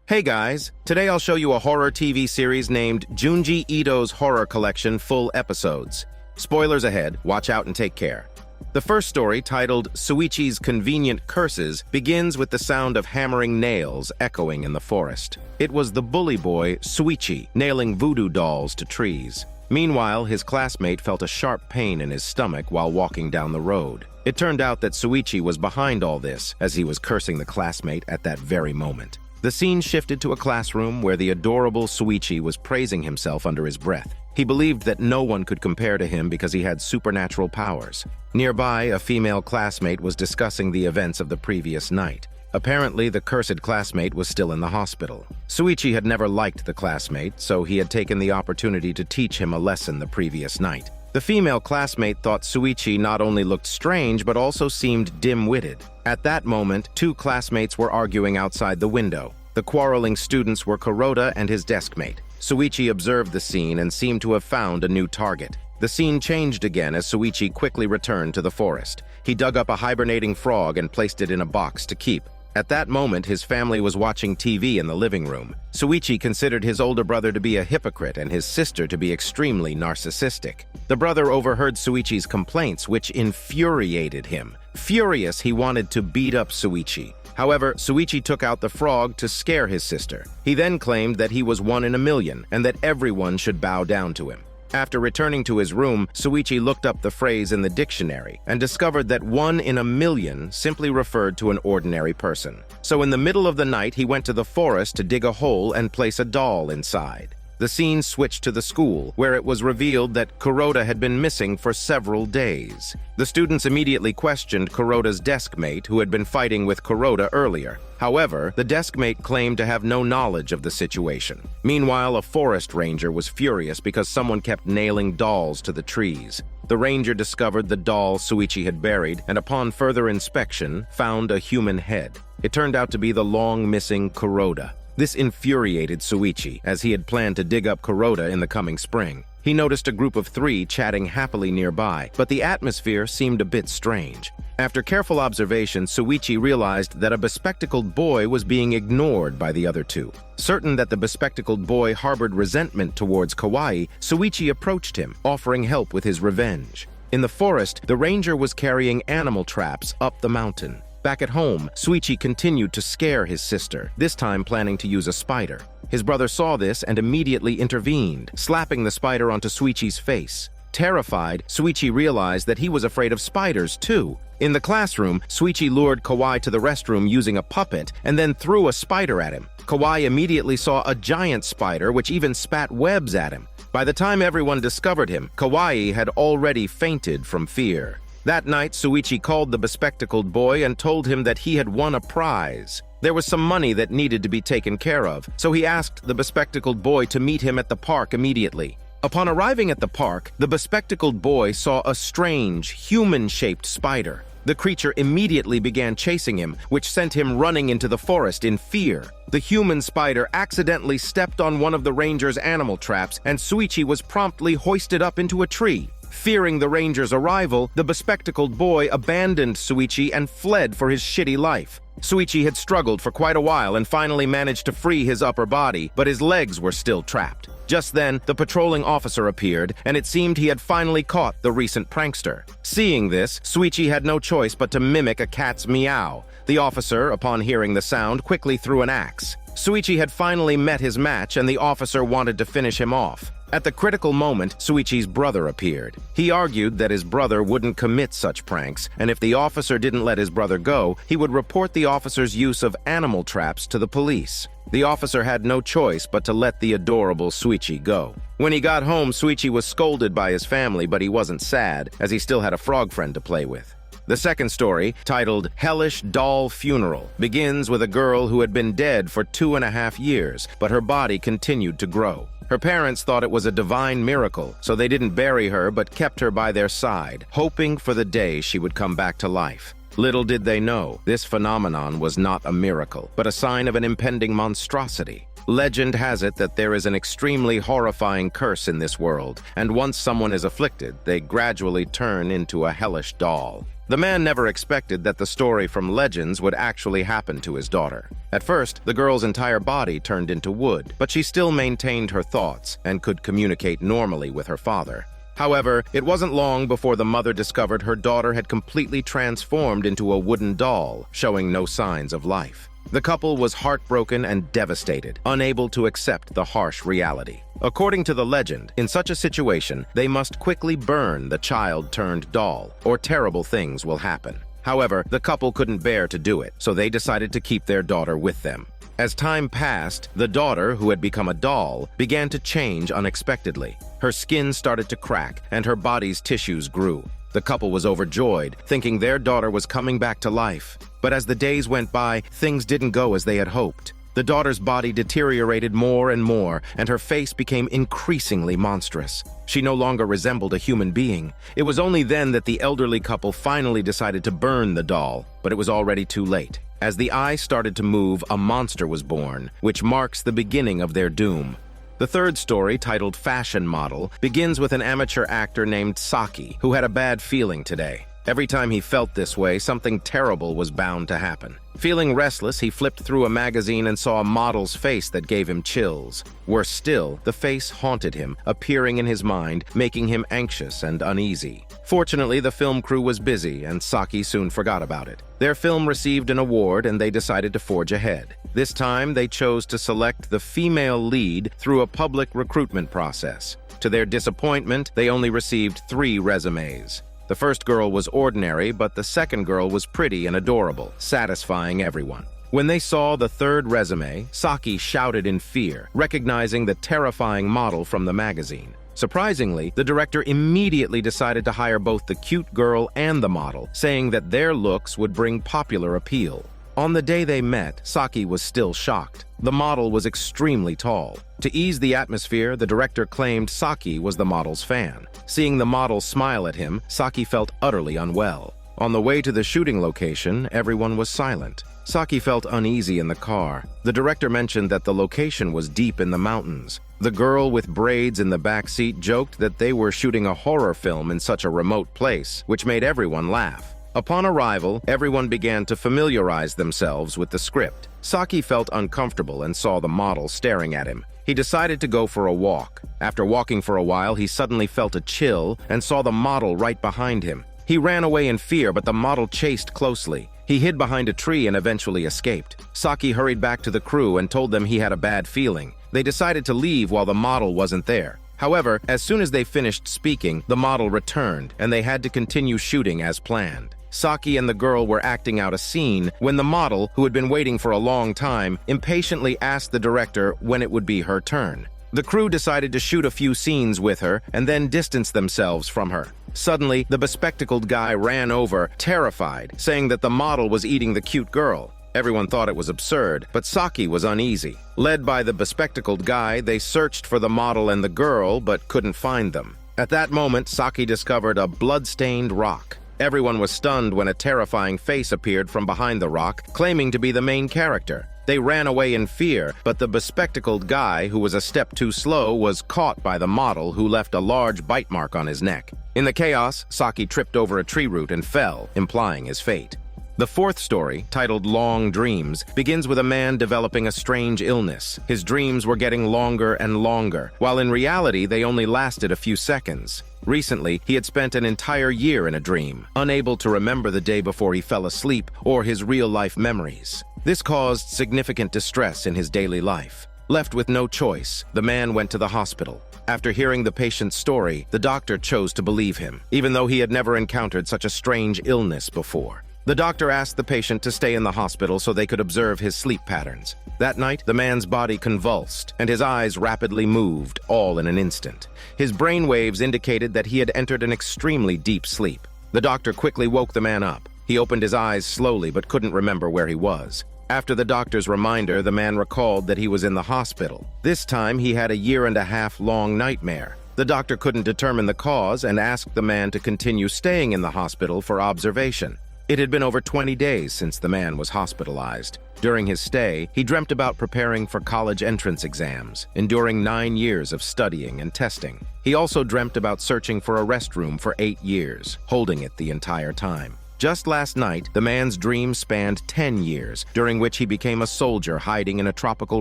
Hey guys, today I'll show you a horror TV series named Junji Ito's Horror Collection full episodes. Spoilers ahead, watch out and take care. The first story, titled Suichi's Convenient Curses, begins with the sound of hammering nails echoing in the forest. It was the bully boy, Suichi, nailing voodoo dolls to trees. Meanwhile, his classmate felt a sharp pain in his stomach while walking down the road. It turned out that Suichi was behind all this, as he was cursing the classmate at that very moment. The scene shifted to a classroom where the adorable Suichi was praising himself under his breath. He believed that no one could compare to him because he had supernatural powers. Nearby, a female classmate was discussing the events of the previous night. Apparently, the cursed classmate was still in the hospital. Suichi had never liked the classmate, so he had taken the opportunity to teach him a lesson the previous night. The female classmate thought Suichi not only looked strange, but also seemed dim-witted. At that moment, two classmates were arguing outside the window. The quarreling students were Kuroda and his deskmate. Suichi observed the scene and seemed to have found a new target. The scene changed again as Suichi quickly returned to the forest. He dug up a hibernating frog and placed it in a box to keep. At that moment, his family was watching TV in the living room. Suichi considered his older brother to be a hypocrite and his sister to be extremely narcissistic. The brother overheard Suichi's complaints, which infuriated him. Furious, he wanted to beat up Suichi. However, Suichi took out the frog to scare his sister. He then claimed that he was one in a million and that everyone should bow down to him. After returning to his room, Suichi looked up the phrase in the dictionary and discovered that 1 in a million simply referred to an ordinary person. So in the middle of the night, he went to the forest to dig a hole and place a doll inside. The scene switched to the school, where it was revealed that Kuroda had been missing for several days. The students immediately questioned Kuroda's deskmate, who had been fighting with Kuroda earlier. However, the deskmate claimed to have no knowledge of the situation. Meanwhile, a forest ranger was furious because someone kept nailing dolls to the trees. The ranger discovered the doll Suichi had buried, and upon further inspection, found a human head. It turned out to be the long-missing Kuroda. This infuriated Suichi, as he had planned to dig up Kuroda in the coming spring. He noticed a group of 3 chatting happily nearby, but the atmosphere seemed a bit strange. After careful observation, Suichi realized that a bespectacled boy was being ignored by the other 2. Certain that the bespectacled boy harbored resentment towards Kawaii, Suichi approached him, offering help with his revenge. In the forest, the ranger was carrying animal traps up the mountain. Back at home, Suichi continued to scare his sister, this time planning to use a spider. His brother saw this and immediately intervened, slapping the spider onto Suichi's face. Terrified, Suichi realized that he was afraid of spiders too. In the classroom, Suichi lured Kawaii to the restroom using a puppet and then threw a spider at him. Kawaii immediately saw a giant spider which even spat webs at him. By the time everyone discovered him, Kawaii had already fainted from fear. That night, Suichi called the bespectacled boy and told him that he had won a prize. There was some money that needed to be taken care of, so he asked the bespectacled boy to meet him at the park immediately. Upon arriving at the park, the bespectacled boy saw a strange, human-shaped spider. The creature immediately began chasing him, which sent him running into the forest in fear. The human spider accidentally stepped on one of the ranger's animal traps, and Suichi was promptly hoisted up into a tree. Fearing the ranger's arrival, the bespectacled boy abandoned Suichi and fled for his shitty life. Suichi had struggled for quite a while and finally managed to free his upper body, but his legs were still trapped. Just then, the patrolling officer appeared, and it seemed he had finally caught the recent prankster. Seeing this, Suichi had no choice but to mimic a cat's meow. The officer, upon hearing the sound, quickly threw an axe. Suichi had finally met his match, and the officer wanted to finish him off. At the critical moment, Suichi's brother appeared. He argued that his brother wouldn't commit such pranks, and if the officer didn't let his brother go, he would report the officer's use of animal traps to the police. The officer had no choice but to let the adorable Suichi go. When he got home, Suichi was scolded by his family, but he wasn't sad, as he still had a frog friend to play with. The second story, titled Hellish Doll Funeral, begins with a girl who had been dead for 2.5 years, but her body continued to grow. Her parents thought it was a divine miracle, so they didn't bury her but kept her by their side, hoping for the day she would come back to life. Little did they know, this phenomenon was not a miracle, but a sign of an impending monstrosity. Legend has it that there is an extremely horrifying curse in this world, and once someone is afflicted, they gradually turn into a hellish doll. The man never expected that the story from Legends would actually happen to his daughter. At first, the girl's entire body turned into wood, but she still maintained her thoughts and could communicate normally with her father. However, it wasn't long before the mother discovered her daughter had completely transformed into a wooden doll, showing no signs of life. The couple was heartbroken and devastated, unable to accept the harsh reality. According to the legend, in such a situation, they must quickly burn the child-turned-doll, or terrible things will happen. However, the couple couldn't bear to do it, so they decided to keep their daughter with them. As time passed, the daughter, who had become a doll, began to change unexpectedly. Her skin started to crack, and her body's tissues grew. The couple was overjoyed, thinking their daughter was coming back to life. But as the days went by, things didn't go as they had hoped. The daughter's body deteriorated more and more, and her face became increasingly monstrous. She no longer resembled a human being. It was only then that the elderly couple finally decided to burn the doll, but it was already too late. As the eye started to move, a monster was born, which marks the beginning of their doom. The third story, titled Fashion Model, begins with an amateur actor named Saki, who had a bad feeling today. Every time he felt this way, something terrible was bound to happen. Feeling restless, he flipped through a magazine and saw a model's face that gave him chills. Worse still, the face haunted him, appearing in his mind, making him anxious and uneasy. Fortunately, the film crew was busy, and Saki soon forgot about it. Their film received an award, and they decided to forge ahead. This time, they chose to select the female lead through a public recruitment process. To their disappointment, they only received 3 resumes. The first girl was ordinary, but the second girl was pretty and adorable, satisfying everyone. When they saw the third resume, Saki shouted in fear, recognizing the terrifying model from the magazine. Surprisingly, the director immediately decided to hire both the cute girl and the model, saying that their looks would bring popular appeal. On the day they met, Saki was still shocked. The model was extremely tall. To ease the atmosphere, the director claimed Saki was the model's fan. Seeing the model smile at him, Saki felt utterly unwell. On the way to the shooting location, everyone was silent. Saki felt uneasy in the car. The director mentioned that the location was deep in the mountains. The girl with braids in the back seat joked that they were shooting a horror film in such a remote place, which made everyone laugh. Upon arrival, everyone began to familiarize themselves with the script. Saki felt uncomfortable and saw the model staring at him. He decided to go for a walk. After walking for a while, he suddenly felt a chill and saw the model right behind him. He ran away in fear, but the model chased closely. He hid behind a tree and eventually escaped. Saki hurried back to the crew and told them he had a bad feeling. They decided to leave while the model wasn't there. However, as soon as they finished speaking, the model returned, and they had to continue shooting as planned. Saki and the girl were acting out a scene when the model, who had been waiting for a long time, impatiently asked the director when it would be her turn. The crew decided to shoot a few scenes with her and then distance themselves from her. Suddenly, the bespectacled guy ran over, terrified, saying that the model was eating the cute girl. Everyone thought it was absurd, but Saki was uneasy. Led by the bespectacled guy, they searched for the model and the girl, but couldn't find them. At that moment, Saki discovered a blood-stained rock. Everyone was stunned when a terrifying face appeared from behind the rock, claiming to be the main character. They ran away in fear, but the bespectacled guy, who was a step too slow, was caught by the model, who left a large bite mark on his neck. In the chaos, Saki tripped over a tree root and fell, implying his fate. The fourth story, titled Long Dreams, begins with a man developing a strange illness. His dreams were getting longer and longer, while in reality they only lasted a few seconds. Recently, he had spent an entire year in a dream, unable to remember the day before he fell asleep or his real-life memories. This caused significant distress in his daily life. Left with no choice, the man went to the hospital. After hearing the patient's story, the doctor chose to believe him, even though he had never encountered such a strange illness before. The doctor asked the patient to stay in the hospital so they could observe his sleep patterns. That night, the man's body convulsed, and his eyes rapidly moved, all in an instant. His brain waves indicated that he had entered an extremely deep sleep. The doctor quickly woke the man up. He opened his eyes slowly but couldn't remember where he was. After the doctor's reminder, the man recalled that he was in the hospital. This time, he had a year-and-a-half-long nightmare. The doctor couldn't determine the cause and asked the man to continue staying in the hospital for observation. It had been over 20 days since the man was hospitalized. During his stay, he dreamt about preparing for college entrance exams, enduring 9 years of studying and testing. He also dreamt about searching for a restroom for 8 years, holding it the entire time. Just last night, the man's dream spanned 10 years, during which he became a soldier hiding in a tropical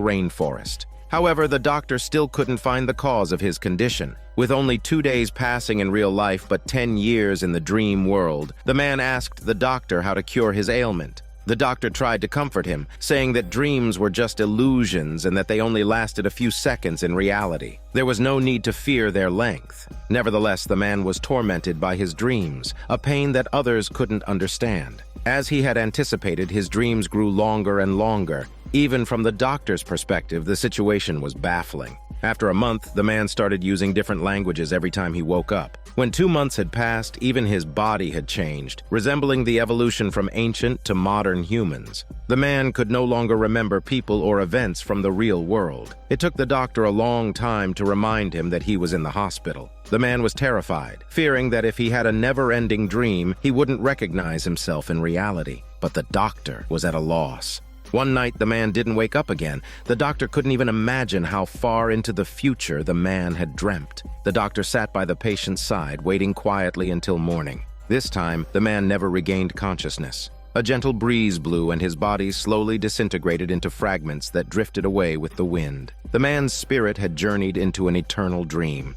rainforest. However, the doctor still couldn't find the cause of his condition. With only 2 days passing in real life but 10 years in the dream world, the man asked the doctor how to cure his ailment. The doctor tried to comfort him, saying that dreams were just illusions and that they only lasted a few seconds in reality. There was no need to fear their length. Nevertheless, the man was tormented by his dreams, a pain that others couldn't understand. As he had anticipated, his dreams grew longer and longer. Even from the doctor's perspective, the situation was baffling. After a month, the man started using different languages every time he woke up. When 2 months had passed, even his body had changed, resembling the evolution from ancient to modern humans. The man could no longer remember people or events from the real world. It took the doctor a long time to remind him that he was in the hospital. The man was terrified, fearing that if he had a never-ending dream, he wouldn't recognize himself in reality. But the doctor was at a loss. One night, the man didn't wake up again. The doctor couldn't even imagine how far into the future the man had dreamt. The doctor sat by the patient's side, waiting quietly until morning. This time, the man never regained consciousness. A gentle breeze blew and his body slowly disintegrated into fragments that drifted away with the wind. The man's spirit had journeyed into an eternal dream.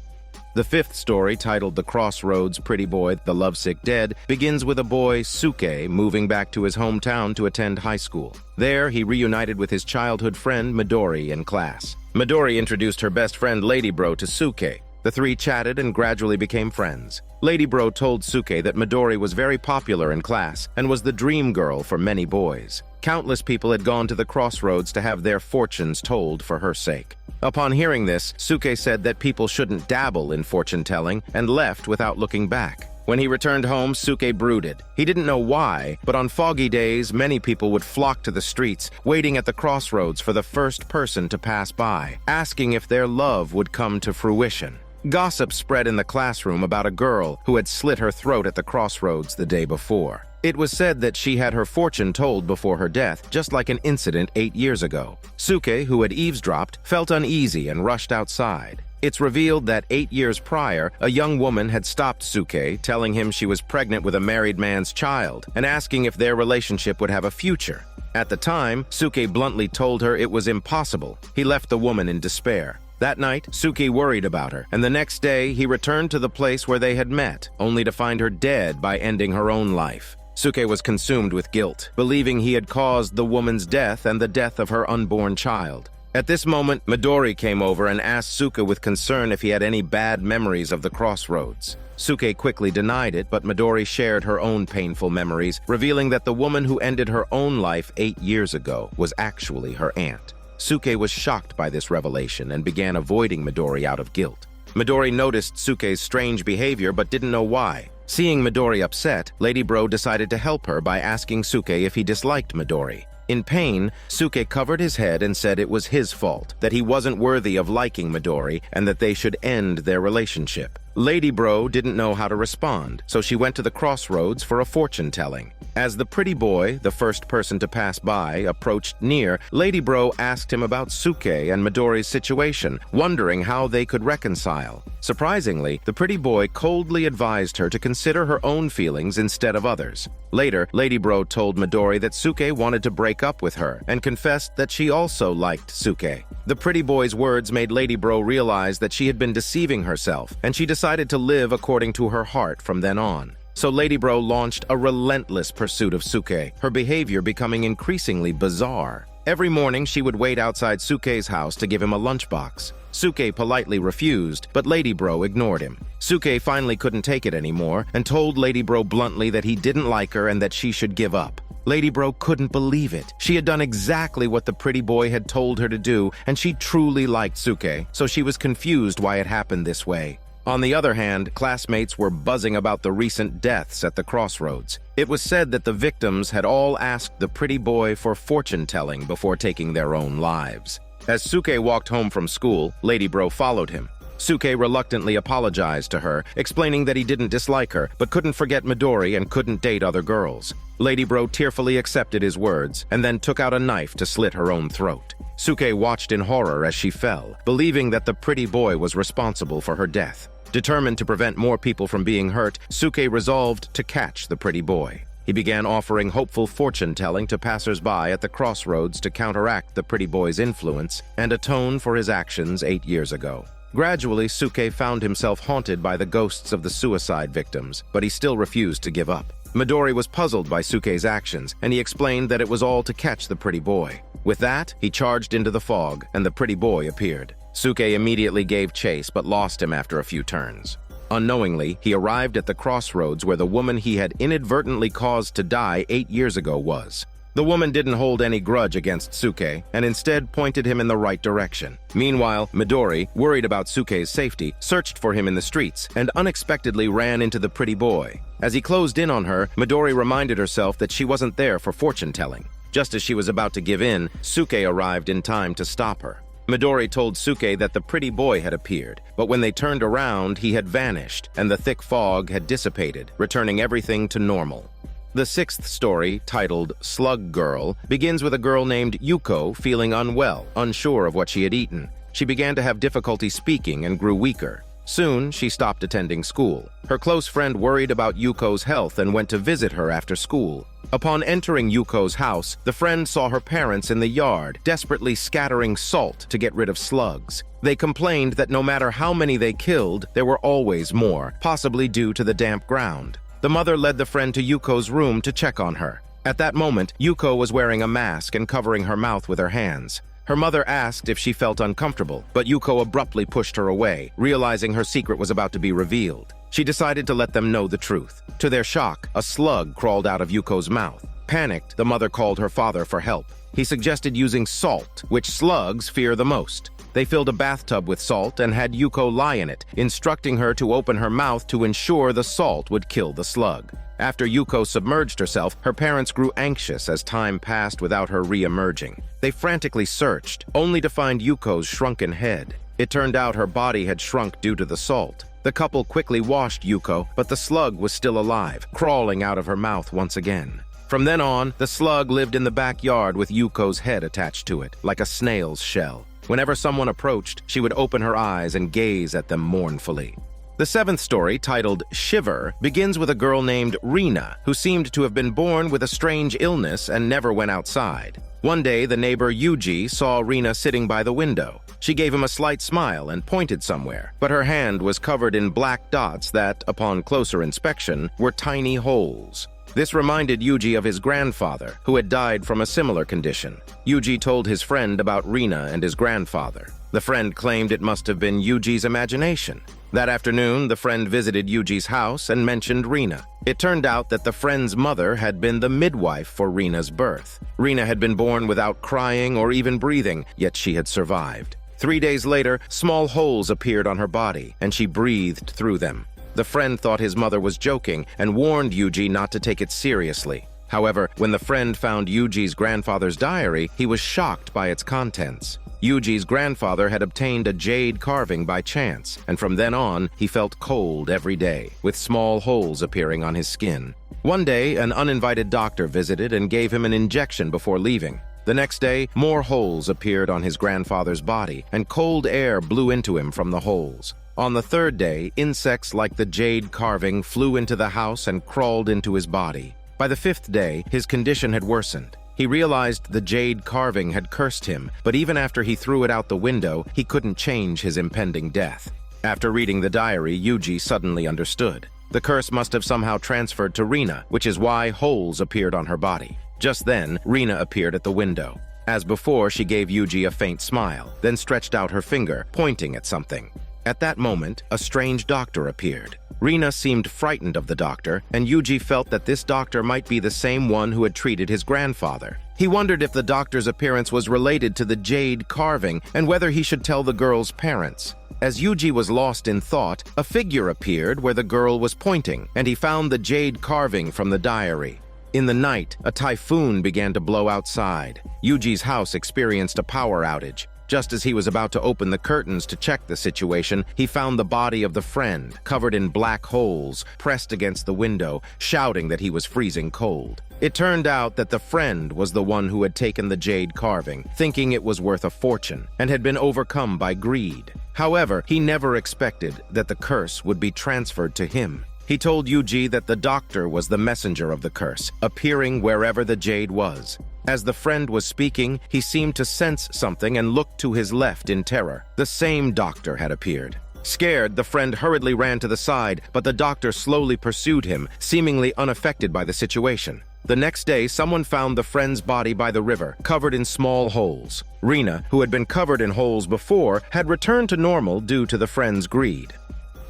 The fifth story, titled The Crossroads Pretty Boy, The Lovesick Dead, begins with a boy, Suke, moving back to his hometown to attend high school. There, he reunited with his childhood friend Midori in class. Midori introduced her best friend Lady Bro to Suke. The three chatted and gradually became friends. Lady Bro told Suke that Midori was very popular in class and was the dream girl for many boys. Countless people had gone to the crossroads to have their fortunes told for her sake. Upon hearing this, Suke said that people shouldn't dabble in fortune-telling and left without looking back. When he returned home, Suke brooded. He didn't know why, but on foggy days, many people would flock to the streets, waiting at the crossroads for the first person to pass by, asking if their love would come to fruition. Gossip spread in the classroom about a girl who had slit her throat at the crossroads the day before. It was said that she had her fortune told before her death, just like an incident 8 years ago. Suke, who had eavesdropped, felt uneasy and rushed outside. It's revealed that 8 years prior, a young woman had stopped Suke, telling him she was pregnant with a married man's child and asking if their relationship would have a future. At the time, Suke bluntly told her it was impossible. He left the woman in despair. That night, Suke worried about her, and the next day he returned to the place where they had met, only to find her dead by ending her own life. Suke was consumed with guilt, believing he had caused the woman's death and the death of her unborn child. At this moment, Midori came over and asked Suke with concern if he had any bad memories of the crossroads. Suke quickly denied it, but Midori shared her own painful memories, revealing that the woman who ended her own life 8 years ago was actually her aunt. Suke was shocked by this revelation and began avoiding Midori out of guilt. Midori noticed Suke's strange behavior but didn't know why. Seeing Midori upset, Lady Bro decided to help her by asking Suke if he disliked Midori. In pain, Suke covered his head and said it was his fault, that he wasn't worthy of liking Midori and that they should end their relationship. Lady Bro didn't know how to respond, so she went to the crossroads for a fortune-telling. As the pretty boy, the first person to pass by, approached near, Lady Bro asked him about Suke and Midori's situation, wondering how they could reconcile. Surprisingly, the pretty boy coldly advised her to consider her own feelings instead of others. Later, Lady Bro told Midori that Suke wanted to break up with her and confessed that she also liked Suke. The pretty boy's words made Lady Bro realize that she had been deceiving herself, and she decided to live according to her heart from then on. So Lady Bro launched a relentless pursuit of Suke, her behavior becoming increasingly bizarre. Every morning, she would wait outside Suke's house to give him a lunchbox. Suke politely refused, but Lady Bro ignored him. Suke finally couldn't take it anymore and told Lady Bro bluntly that he didn't like her and that she should give up. Lady Bro couldn't believe it. She had done exactly what the pretty boy had told her to do, and she truly liked Suke, so she was confused why it happened this way. On the other hand, classmates were buzzing about the recent deaths at the crossroads. It was said that the victims had all asked the pretty boy for fortune-telling before taking their own lives. As Suke walked home from school, Lady Bro followed him. Suke reluctantly apologized to her, explaining that he didn't dislike her, but couldn't forget Midori and couldn't date other girls. Lady Bro tearfully accepted his words, and then took out a knife to slit her own throat. Suke watched in horror as she fell, believing that the pretty boy was responsible for her death. Determined to prevent more people from being hurt, Suke resolved to catch the pretty boy. He began offering hopeful fortune-telling to passers-by at the crossroads to counteract the pretty boy's influence and atone for his actions 8 years ago. Gradually, Suke found himself haunted by the ghosts of the suicide victims, but he still refused to give up. Midori was puzzled by Suke's actions, and he explained that it was all to catch the pretty boy. With that, he charged into the fog, and the pretty boy appeared. Suke immediately gave chase, but lost him after a few turns. Unknowingly, he arrived at the crossroads where the woman he had inadvertently caused to die 8 years ago was. The woman didn't hold any grudge against Suke, and instead pointed him in the right direction. Meanwhile, Midori, worried about Suke's safety, searched for him in the streets, and unexpectedly ran into the pretty boy. As he closed in on her, Midori reminded herself that she wasn't there for fortune-telling. Just as she was about to give in, Suke arrived in time to stop her. Midori told Suke that the pretty boy had appeared, but when they turned around, he had vanished, and the thick fog had dissipated, returning everything to normal. The sixth story, titled Slug Girl, begins with a girl named Yuko feeling unwell, unsure of what she had eaten. She began to have difficulty speaking and grew weaker. Soon, she stopped attending school. Her close friend worried about Yuko's health and went to visit her after school. Upon entering Yuko's house, the friend saw her parents in the yard, desperately scattering salt to get rid of slugs. They complained that no matter how many they killed, there were always more, possibly due to the damp ground. The mother led the friend to Yuko's room to check on her. At that moment, Yuko was wearing a mask and covering her mouth with her hands. Her mother asked if she felt uncomfortable, but Yuko abruptly pushed her away, realizing her secret was about to be revealed. She decided to let them know the truth. To their shock, a slug crawled out of Yuko's mouth. Panicked, the mother called her father for help. He suggested using salt, which slugs fear the most. They filled a bathtub with salt and had Yuko lie in it, instructing her to open her mouth to ensure the salt would kill the slug. After Yuko submerged herself, her parents grew anxious as time passed without her re-emerging. They frantically searched, only to find Yuko's shrunken head. It turned out her body had shrunk due to the salt. The couple quickly washed Yuko, but the slug was still alive, crawling out of her mouth once again. From then on, the slug lived in the backyard with Yuko's head attached to it, like a snail's shell. Whenever someone approached, she would open her eyes and gaze at them mournfully. The seventh story, titled Shiver, begins with a girl named Rina, who seemed to have been born with a strange illness and never went outside. One day, the neighbor Yuji saw Rina sitting by the window. She gave him a slight smile and pointed somewhere, but her hand was covered in black dots that, upon closer inspection, were tiny holes. This reminded Yuji of his grandfather, who had died from a similar condition. Yuji told his friend about Rina and his grandfather. The friend claimed it must have been Yuji's imagination. That afternoon, the friend visited Yuji's house and mentioned Rina. It turned out that the friend's mother had been the midwife for Rina's birth. Rina had been born without crying or even breathing, yet she had survived. 3 days later, small holes appeared on her body, and she breathed through them. The friend thought his mother was joking and warned Yuji not to take it seriously. However, when the friend found Yuji's grandfather's diary, he was shocked by its contents. Yuji's grandfather had obtained a jade carving by chance, and from then on, he felt cold every day, with small holes appearing on his skin. One day, an uninvited doctor visited and gave him an injection before leaving. The next day, more holes appeared on his grandfather's body, and cold air blew into him from the holes. On the third day, insects like the jade carving flew into the house and crawled into his body. By the fifth day, his condition had worsened. He realized the jade carving had cursed him, but even after he threw it out the window, he couldn't change his impending death. After reading the diary, Yuji suddenly understood. The curse must have somehow transferred to Rina, which is why holes appeared on her body. Just then, Rina appeared at the window. As before, she gave Yuji a faint smile, then stretched out her finger, pointing at something. At that moment, a strange doctor appeared. Rina seemed frightened of the doctor, and Yuji felt that this doctor might be the same one who had treated his grandfather. He wondered if the doctor's appearance was related to the jade carving and whether he should tell the girl's parents. As Yuji was lost in thought, a figure appeared where the girl was pointing, and he found the jade carving from the diary. In the night, a typhoon began to blow outside. Yuji's house experienced a power outage. Just as he was about to open the curtains to check the situation, he found the body of the friend, covered in black holes, pressed against the window, shouting that he was freezing cold. It turned out that the friend was the one who had taken the jade carving, thinking it was worth a fortune, and had been overcome by greed. However, he never expected that the curse would be transferred to him. He told Yuji that the doctor was the messenger of the curse, appearing wherever the jade was. As the friend was speaking, he seemed to sense something and looked to his left in terror. The same doctor had appeared. Scared, the friend hurriedly ran to the side, but the doctor slowly pursued him, seemingly unaffected by the situation. The next day, someone found the friend's body by the river, covered in small holes. Rina, who had been covered in holes before, had returned to normal due to the friend's greed.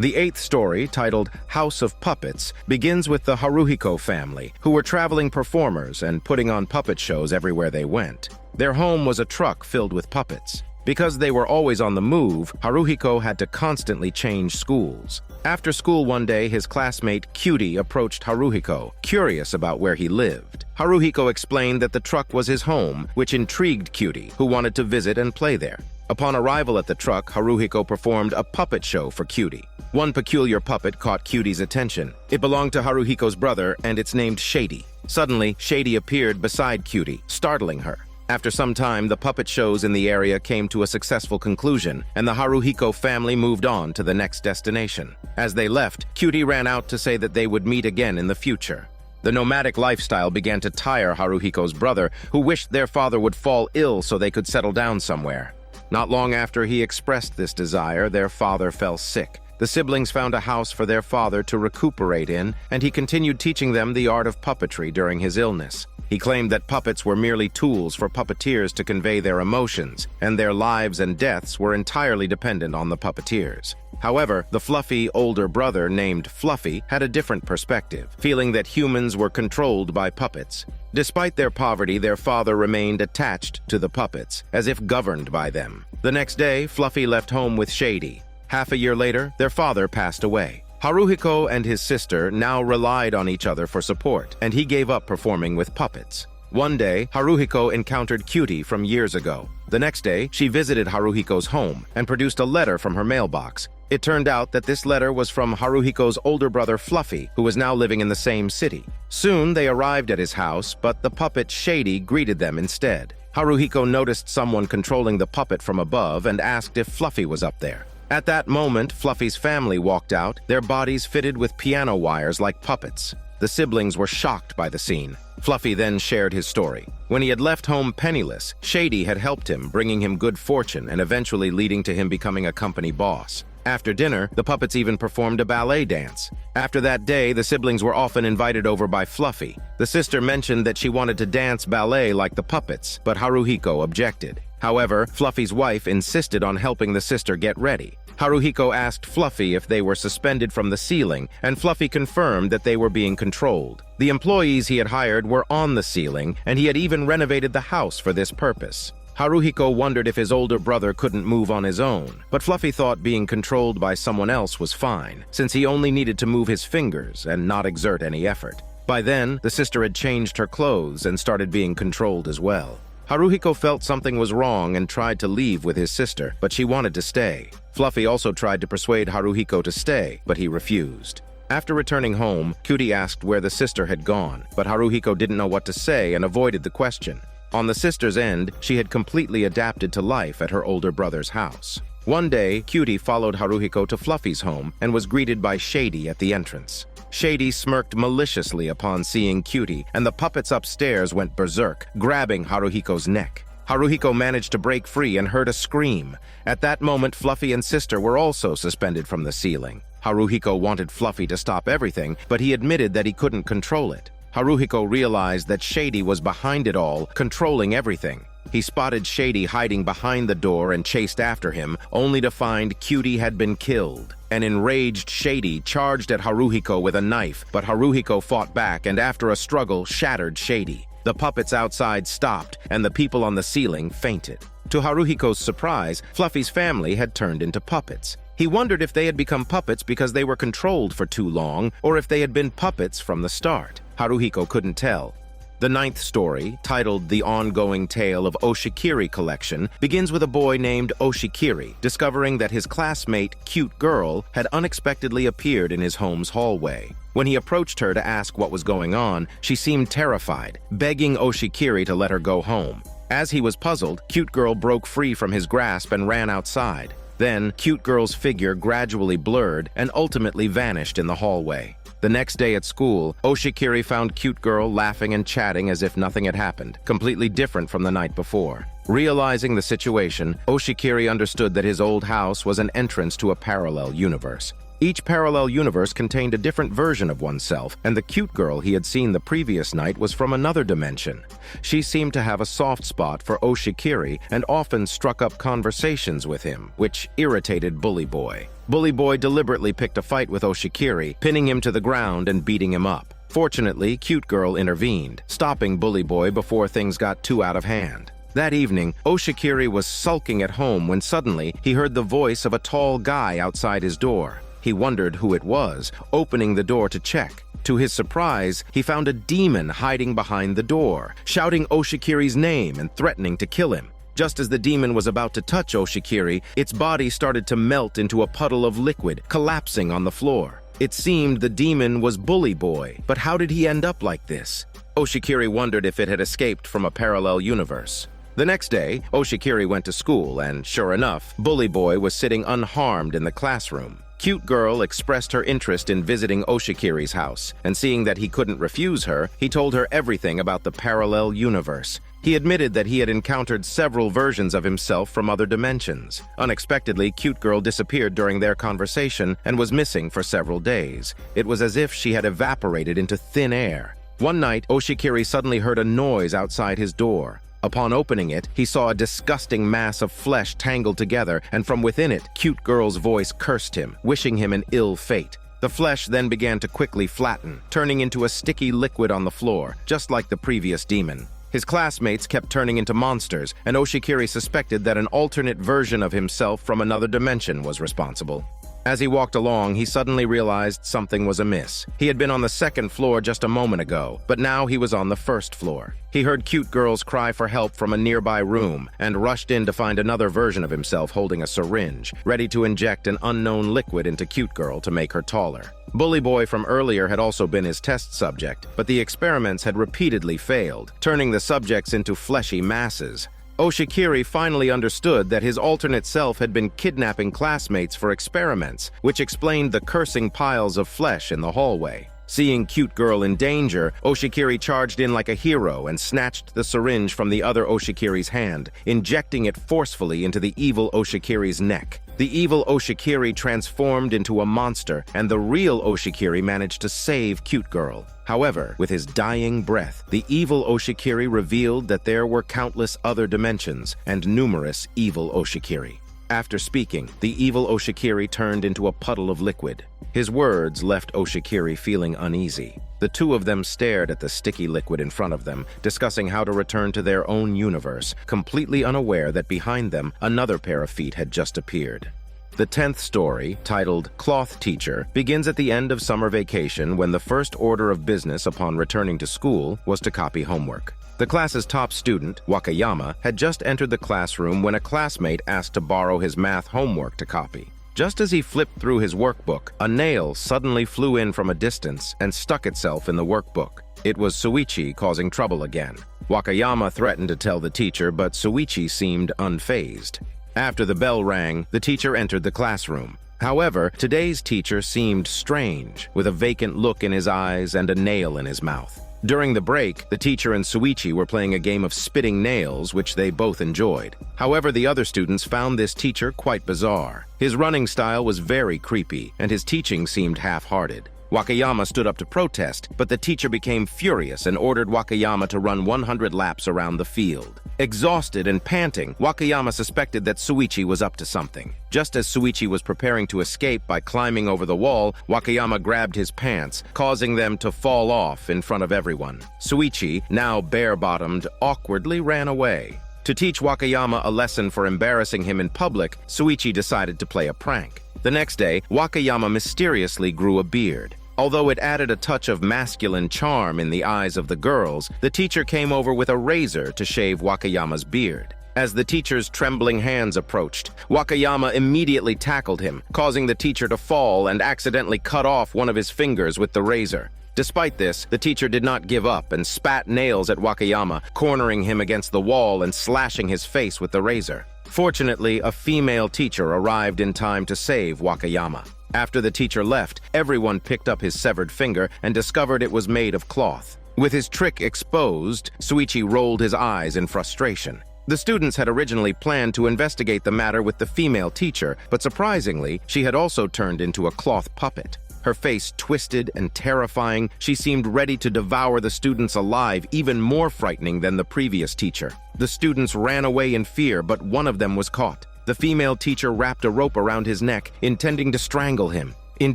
The 8th story, titled House of Puppets, begins with the Haruhiko family, who were traveling performers and putting on puppet shows everywhere they went. Their home was a truck filled with puppets. Because they were always on the move, Haruhiko had to constantly change schools. After school one day, his classmate Cutie approached Haruhiko, curious about where he lived. Haruhiko explained that the truck was his home, which intrigued Cutie, who wanted to visit and play there. Upon arrival at the truck, Haruhiko performed a puppet show for Cutie. One peculiar puppet caught Cutie's attention. It belonged to Haruhiko's brother, and it's named Shady. Suddenly, Shady appeared beside Cutie, startling her. After some time, the puppet shows in the area came to a successful conclusion, and the Haruhiko family moved on to the next destination. As they left, Cutie ran out to say that they would meet again in the future. The nomadic lifestyle began to tire Haruhiko's brother, who wished their father would fall ill so they could settle down somewhere. Not long after he expressed this desire, their father fell sick. The siblings found a house for their father to recuperate in, and he continued teaching them the art of puppetry during his illness. He claimed that puppets were merely tools for puppeteers to convey their emotions, and their lives and deaths were entirely dependent on the puppeteers. However, the fluffy older brother named Fluffy had a different perspective, feeling that humans were controlled by puppets. Despite their poverty, their father remained attached to the puppets, as if governed by them. The next day, Fluffy left home with Shady. Half a year later, their father passed away. Haruhiko and his sister now relied on each other for support, and he gave up performing with puppets. One day, Haruhiko encountered Cutie from years ago. The next day, she visited Haruhiko's home and produced a letter from her mailbox. It turned out that this letter was from Haruhiko's older brother Fluffy, who was now living in the same city. Soon, they arrived at his house, but the puppet Shady greeted them instead. Haruhiko noticed someone controlling the puppet from above and asked if Fluffy was up there. At that moment, Fluffy's family walked out, their bodies fitted with piano wires like puppets. The siblings were shocked by the scene. Fluffy then shared his story. When he had left home penniless, Shady had helped him, bringing him good fortune and eventually leading to him becoming a company boss. After dinner, the puppets even performed a ballet dance. After that day, the siblings were often invited over by Fluffy. The sister mentioned that she wanted to dance ballet like the puppets, but Haruhiko objected. However, Fluffy's wife insisted on helping the sister get ready. Haruhiko asked Fluffy if they were suspended from the ceiling, and Fluffy confirmed that they were being controlled. The employees he had hired were on the ceiling, and he had even renovated the house for this purpose. Haruhiko wondered if his older brother couldn't move on his own, but Fluffy thought being controlled by someone else was fine, since he only needed to move his fingers and not exert any effort. By then, the sister had changed her clothes and started being controlled as well. Haruhiko felt something was wrong and tried to leave with his sister, but she wanted to stay. Fluffy also tried to persuade Haruhiko to stay, but he refused. After returning home, Cutie asked where the sister had gone, but Haruhiko didn't know what to say and avoided the question. On the sister's end, she had completely adapted to life at her older brother's house. One day, Cutie followed Haruhiko to Fluffy's home and was greeted by Shady at the entrance. Shady smirked maliciously upon seeing Cutie, and the puppets upstairs went berserk, grabbing Haruhiko's neck. Haruhiko managed to break free and heard a scream. At that moment, Fluffy and sister were also suspended from the ceiling. Haruhiko wanted Fluffy to stop everything, but he admitted that he couldn't control it. Haruhiko realized that Shady was behind it all, controlling everything. He spotted Shady hiding behind the door and chased after him, only to find Cutie had been killed. An enraged Shady charged at Haruhiko with a knife, but Haruhiko fought back and after a struggle shattered Shady. The puppets outside stopped, and the people on the ceiling fainted. To Haruhiko's surprise, Fluffy's family had turned into puppets. He wondered if they had become puppets because they were controlled for too long, or if they had been puppets from the start. Haruhiko couldn't tell. The ninth story, titled The Ongoing Tale of Oshikiri Collection, begins with a boy named Oshikiri discovering that his classmate, Cute Girl, had unexpectedly appeared in his home's hallway. When he approached her to ask what was going on, she seemed terrified, begging Oshikiri to let her go home. As he was puzzled, Cute Girl broke free from his grasp and ran outside. Then, Cute Girl's figure gradually blurred and ultimately vanished in the hallway. The next day at school, Oshikiri found Cute Girl laughing and chatting as if nothing had happened, completely different from the night before. Realizing the situation, Oshikiri understood that his old house was an entrance to a parallel universe. Each parallel universe contained a different version of oneself, and the cute girl he had seen the previous night was from another dimension. She seemed to have a soft spot for Oshikiri and often struck up conversations with him, which irritated Bully Boy. Bully Boy deliberately picked a fight with Oshikiri, pinning him to the ground and beating him up. Fortunately, Cute Girl intervened, stopping Bully Boy before things got too out of hand. That evening, Oshikiri was sulking at home when suddenly he heard the voice of a tall guy outside his door. He wondered who it was, opening the door to check. To his surprise, he found a demon hiding behind the door, shouting Oshikiri's name and threatening to kill him. Just as the demon was about to touch Oshikiri, its body started to melt into a puddle of liquid, collapsing on the floor. It seemed the demon was Bully Boy, but how did he end up like this? Oshikiri wondered if it had escaped from a parallel universe. The next day, Oshikiri went to school and, sure enough, Bully Boy was sitting unharmed in the classroom. Cute Girl expressed her interest in visiting Oshikiri's house, and seeing that he couldn't refuse her, he told her everything about the parallel universe. He admitted that he had encountered several versions of himself from other dimensions. Unexpectedly, Cute Girl disappeared during their conversation and was missing for several days. It was as if she had evaporated into thin air. One night, Oshikiri suddenly heard a noise outside his door. Upon opening it, he saw a disgusting mass of flesh tangled together, and from within it, Cute Girl's voice cursed him, wishing him an ill fate. The flesh then began to quickly flatten, turning into a sticky liquid on the floor, just like the previous demon. His classmates kept turning into monsters, and Oshikiri suspected that an alternate version of himself from another dimension was responsible. As he walked along, he suddenly realized something was amiss. He had been on the second floor just a moment ago, but now he was on the first floor. He heard Cute Girl's cry for help from a nearby room and rushed in to find another version of himself holding a syringe, ready to inject an unknown liquid into Cute Girl to make her taller. Bully Boy from earlier had also been his test subject, but the experiments had repeatedly failed, turning the subjects into fleshy masses. Oshikiri finally understood that his alternate self had been kidnapping classmates for experiments, which explained the cursing piles of flesh in the hallway. Seeing Cute Girl in danger, Oshikiri charged in like a hero and snatched the syringe from the other Oshikiri's hand, injecting it forcefully into the evil Oshikiri's neck. The evil Oshikiri transformed into a monster, and the real Oshikiri managed to save Cute Girl. However, with his dying breath, the evil Oshikiri revealed that there were countless other dimensions and numerous evil Oshikiri. After speaking, the evil Oshikiri turned into a puddle of liquid. His words left Oshikiri feeling uneasy. The two of them stared at the sticky liquid in front of them, discussing how to return to their own universe, completely unaware that behind them another pair of feet had just appeared. The 10th story, titled Cloth Teacher, begins at the end of summer vacation when the first order of business upon returning to school was to copy homework. The class's top student, Wakayama, had just entered the classroom when a classmate asked to borrow his math homework to copy. Just as he flipped through his workbook, a nail suddenly flew in from a distance and stuck itself in the workbook. It was Suichi causing trouble again. Wakayama threatened to tell the teacher, but Suichi seemed unfazed. After the bell rang, the teacher entered the classroom. However, today's teacher seemed strange, with a vacant look in his eyes and a nail in his mouth. During the break, the teacher and Suichi were playing a game of spitting nails, which they both enjoyed. However, the other students found this teacher quite bizarre. His running style was very creepy, and his teaching seemed half-hearted. Wakayama stood up to protest, but the teacher became furious and ordered Wakayama to run 100 laps around the field. Exhausted and panting, Wakayama suspected that Suichi was up to something. Just as Suichi was preparing to escape by climbing over the wall, Wakayama grabbed his pants, causing them to fall off in front of everyone. Suichi, now bare-bottomed, awkwardly ran away. To teach Wakayama a lesson for embarrassing him in public, Suichi decided to play a prank. The next day, Wakayama mysteriously grew a beard. Although it added a touch of masculine charm in the eyes of the girls, the teacher came over with a razor to shave Wakayama's beard. As the teacher's trembling hands approached, Wakayama immediately tackled him, causing the teacher to fall and accidentally cut off one of his fingers with the razor. Despite this, the teacher did not give up and spat nails at Wakayama, cornering him against the wall and slashing his face with the razor. Fortunately, a female teacher arrived in time to save Wakayama. After the teacher left, everyone picked up his severed finger and discovered it was made of cloth. With his trick exposed, Shuichi rolled his eyes in frustration. The students had originally planned to investigate the matter with the female teacher, but surprisingly, she had also turned into a cloth puppet. Her face twisted and terrifying, she seemed ready to devour the students alive, even more frightening than the previous teacher. The students ran away in fear, but one of them was caught. The female teacher wrapped a rope around his neck, intending to strangle him. In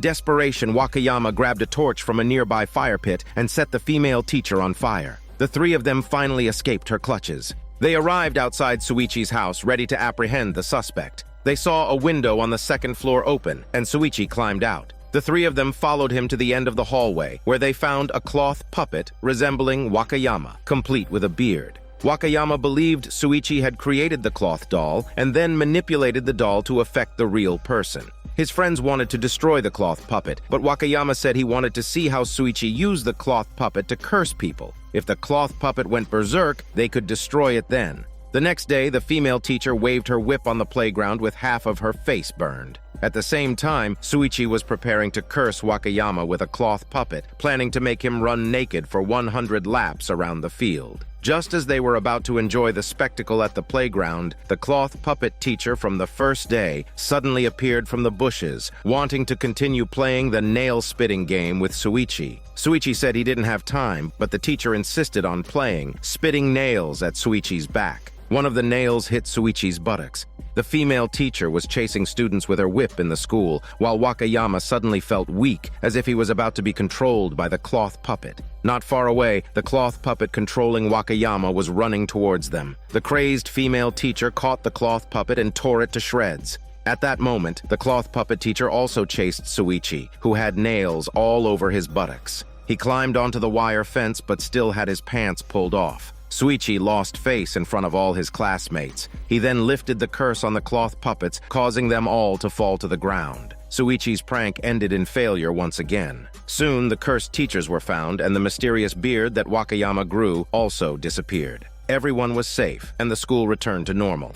desperation, Wakayama grabbed a torch from a nearby fire pit and set the female teacher on fire. The three of them finally escaped her clutches. They arrived outside Shuichi's house, ready to apprehend the suspect. They saw a window on the second floor open, and Shuichi climbed out. The three of them followed him to the end of the hallway, where they found a cloth puppet resembling Wakayama, complete with a beard. Wakayama believed Shuichi had created the cloth doll and then manipulated the doll to affect the real person. His friends wanted to destroy the cloth puppet, but Wakayama said he wanted to see how Shuichi used the cloth puppet to curse people. If the cloth puppet went berserk, they could destroy it then. The next day, the female teacher waved her whip on the playground with half of her face burned. At the same time, Shuichi was preparing to curse Wakayama with a cloth puppet, planning to make him run naked for 100 laps around the field. Just as they were about to enjoy the spectacle at the playground, the cloth puppet teacher from the first day suddenly appeared from the bushes, wanting to continue playing the nail-spitting game with Shuichi. Shuichi said he didn't have time, but the teacher insisted on playing, spitting nails at Shuichi's back. One of the nails hit Shuichi's buttocks. The female teacher was chasing students with her whip in the school, while Wakayama suddenly felt weak, as if he was about to be controlled by the cloth puppet. Not far away, the cloth puppet controlling Wakayama was running towards them. The crazed female teacher caught the cloth puppet and tore it to shreds. At that moment, the cloth puppet teacher also chased Shuichi, who had nails all over his buttocks. He climbed onto the wire fence but still had his pants pulled off. Shuichi lost face in front of all his classmates. He then lifted the curse on the cloth puppets, causing them all to fall to the ground. Shuichi's prank ended in failure once again. Soon, the cursed teachers were found, and the mysterious beard that Wakayama grew also disappeared. Everyone was safe, and the school returned to normal.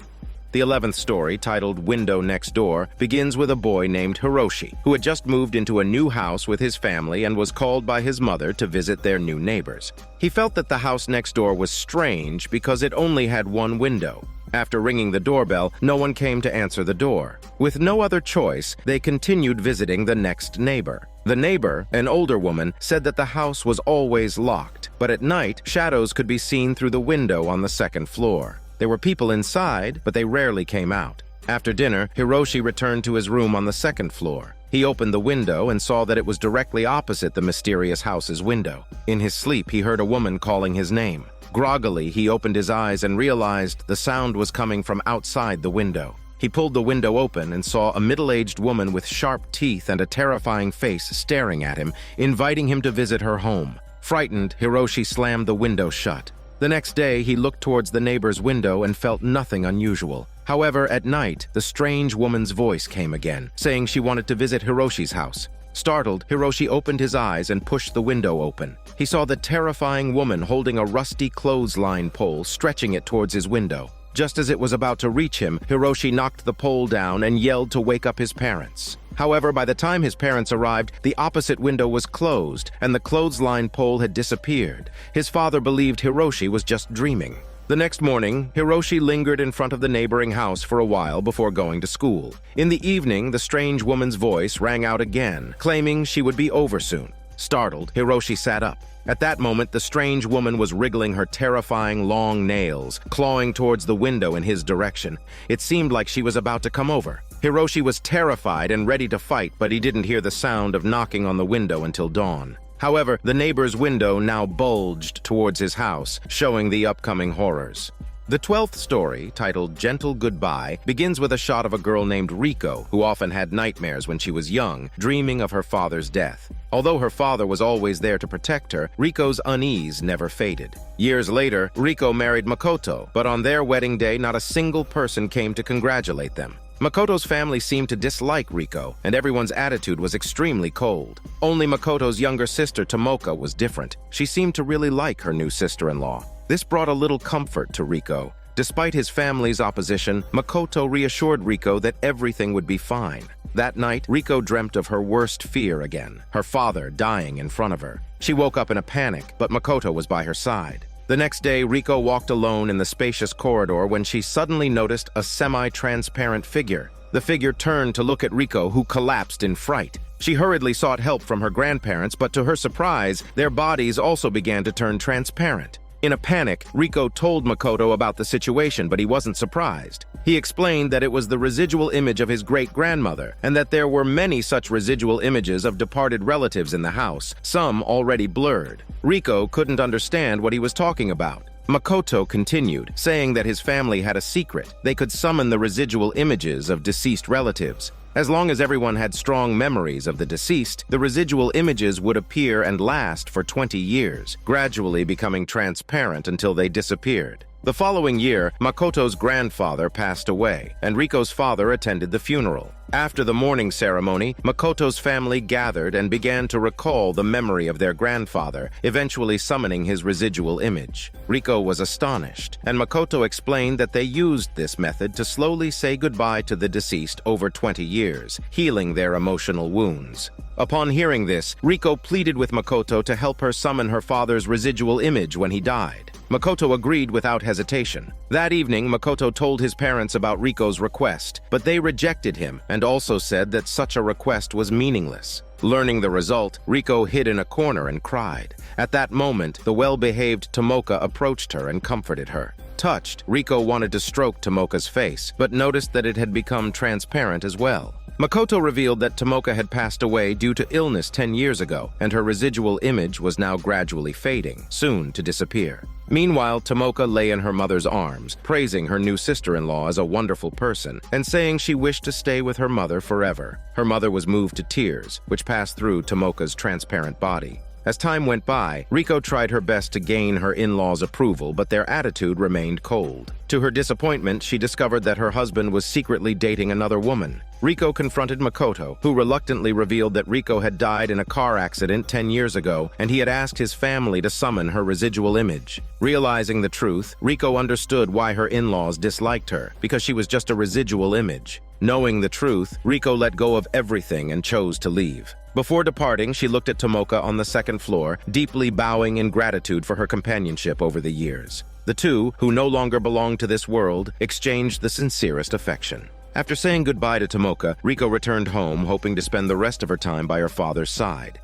The 11th story, titled Window Next Door, begins with a boy named Hiroshi, who had just moved into a new house with his family and was called by his mother to visit their new neighbors. He felt that the house next door was strange because it only had one window. After ringing the doorbell, no one came to answer the door. With no other choice, they continued visiting the next neighbor. The neighbor, an older woman, said that the house was always locked, but at night, shadows could be seen through the window on the second floor. There were people inside, but they rarely came out. After dinner, Hiroshi returned to his room on the second floor. He opened the window and saw that it was directly opposite the mysterious house's window. In his sleep, he heard a woman calling his name. Groggily, he opened his eyes and realized the sound was coming from outside the window. He pulled the window open and saw a middle-aged woman with sharp teeth and a terrifying face staring at him, inviting him to visit her home. Frightened, Hiroshi slammed the window shut. The next day, he looked towards the neighbor's window and felt nothing unusual. However, at night, the strange woman's voice came again, saying she wanted to visit Hiroshi's house. Startled, Hiroshi opened his eyes and pushed the window open. He saw the terrifying woman holding a rusty clothesline pole, stretching it towards his window. Just as it was about to reach him, Hiroshi knocked the pole down and yelled to wake up his parents. However, by the time his parents arrived, the opposite window was closed, and the clothesline pole had disappeared. His father believed Hiroshi was just dreaming. The next morning, Hiroshi lingered in front of the neighboring house for a while before going to school. In the evening, the strange woman's voice rang out again, claiming she would be over soon. Startled, Hiroshi sat up. At that moment, the strange woman was wriggling her terrifying long nails, clawing towards the window in his direction. It seemed like she was about to come over. Hiroshi was terrified and ready to fight, but he didn't hear the sound of knocking on the window until dawn. However, the neighbor's window now bulged towards his house, showing the upcoming horrors. The 12th story, titled Gentle Goodbye, begins with a shot of a girl named Riko, who often had nightmares when she was young, dreaming of her father's death. Although her father was always there to protect her, Riko's unease never faded. Years later, Riko married Makoto, but on their wedding day, not a single person came to congratulate them. Makoto's family seemed to dislike Riko, and everyone's attitude was extremely cold. Only Makoto's younger sister, Tomoka, was different. She seemed to really like her new sister-in-law. This brought a little comfort to Riko. Despite his family's opposition, Makoto reassured Riko that everything would be fine. That night, Riko dreamt of her worst fear again, her father dying in front of her. She woke up in a panic, but Makoto was by her side. The next day, Riko walked alone in the spacious corridor when she suddenly noticed a semi-transparent figure. The figure turned to look at Riko, who collapsed in fright. She hurriedly sought help from her grandparents, but to her surprise, their bodies also began to turn transparent. In a panic, Riko told Makoto about the situation, but he wasn't surprised. He explained that it was the residual image of his great-grandmother, and that there were many such residual images of departed relatives in the house, some already blurred. Riko couldn't understand what he was talking about. Makoto continued, saying that his family had a secret. They could summon the residual images of deceased relatives. As long as everyone had strong memories of the deceased, the residual images would appear and last for 20 years, gradually becoming transparent until they disappeared. The following year, Makoto's grandfather passed away, and Riko's father attended the funeral. After the mourning ceremony, Makoto's family gathered and began to recall the memory of their grandfather, eventually summoning his residual image. Riko was astonished, and Makoto explained that they used this method to slowly say goodbye to the deceased over 20 years, healing their emotional wounds. Upon hearing this, Riko pleaded with Makoto to help her summon her father's residual image when he died. Makoto agreed without hesitation. That evening, Makoto told his parents about Riko's request, but they rejected him and also said that such a request was meaningless. Learning the result, Riko hid in a corner and cried. At that moment, the well-behaved Tomoka approached her and comforted her. Touched, Riko wanted to stroke Tomoka's face, but noticed that it had become transparent as well. Makoto revealed that Tomoka had passed away due to illness 10 years ago, and her residual image was now gradually fading, soon to disappear. Meanwhile, Tomoka lay in her mother's arms, praising her new sister-in-law as a wonderful person, and saying she wished to stay with her mother forever. Her mother was moved to tears, which passed through Tomoka's transparent body. As time went by, Riko tried her best to gain her in-laws' approval, but their attitude remained cold. To her disappointment, she discovered that her husband was secretly dating another woman. Riko confronted Makoto, who reluctantly revealed that Riko had died in a car accident 10 years ago, and he had asked his family to summon her residual image. Realizing the truth, Riko understood why her in-laws disliked her, because she was just a residual image. Knowing the truth, Riko let go of everything and chose to leave. Before departing, she looked at Tomoka on the second floor, deeply bowing in gratitude for her companionship over the years. The two, who no longer belonged to this world, exchanged the sincerest affection. After saying goodbye to Tomoka, Riko returned home, hoping to spend the rest of her time by her father's side.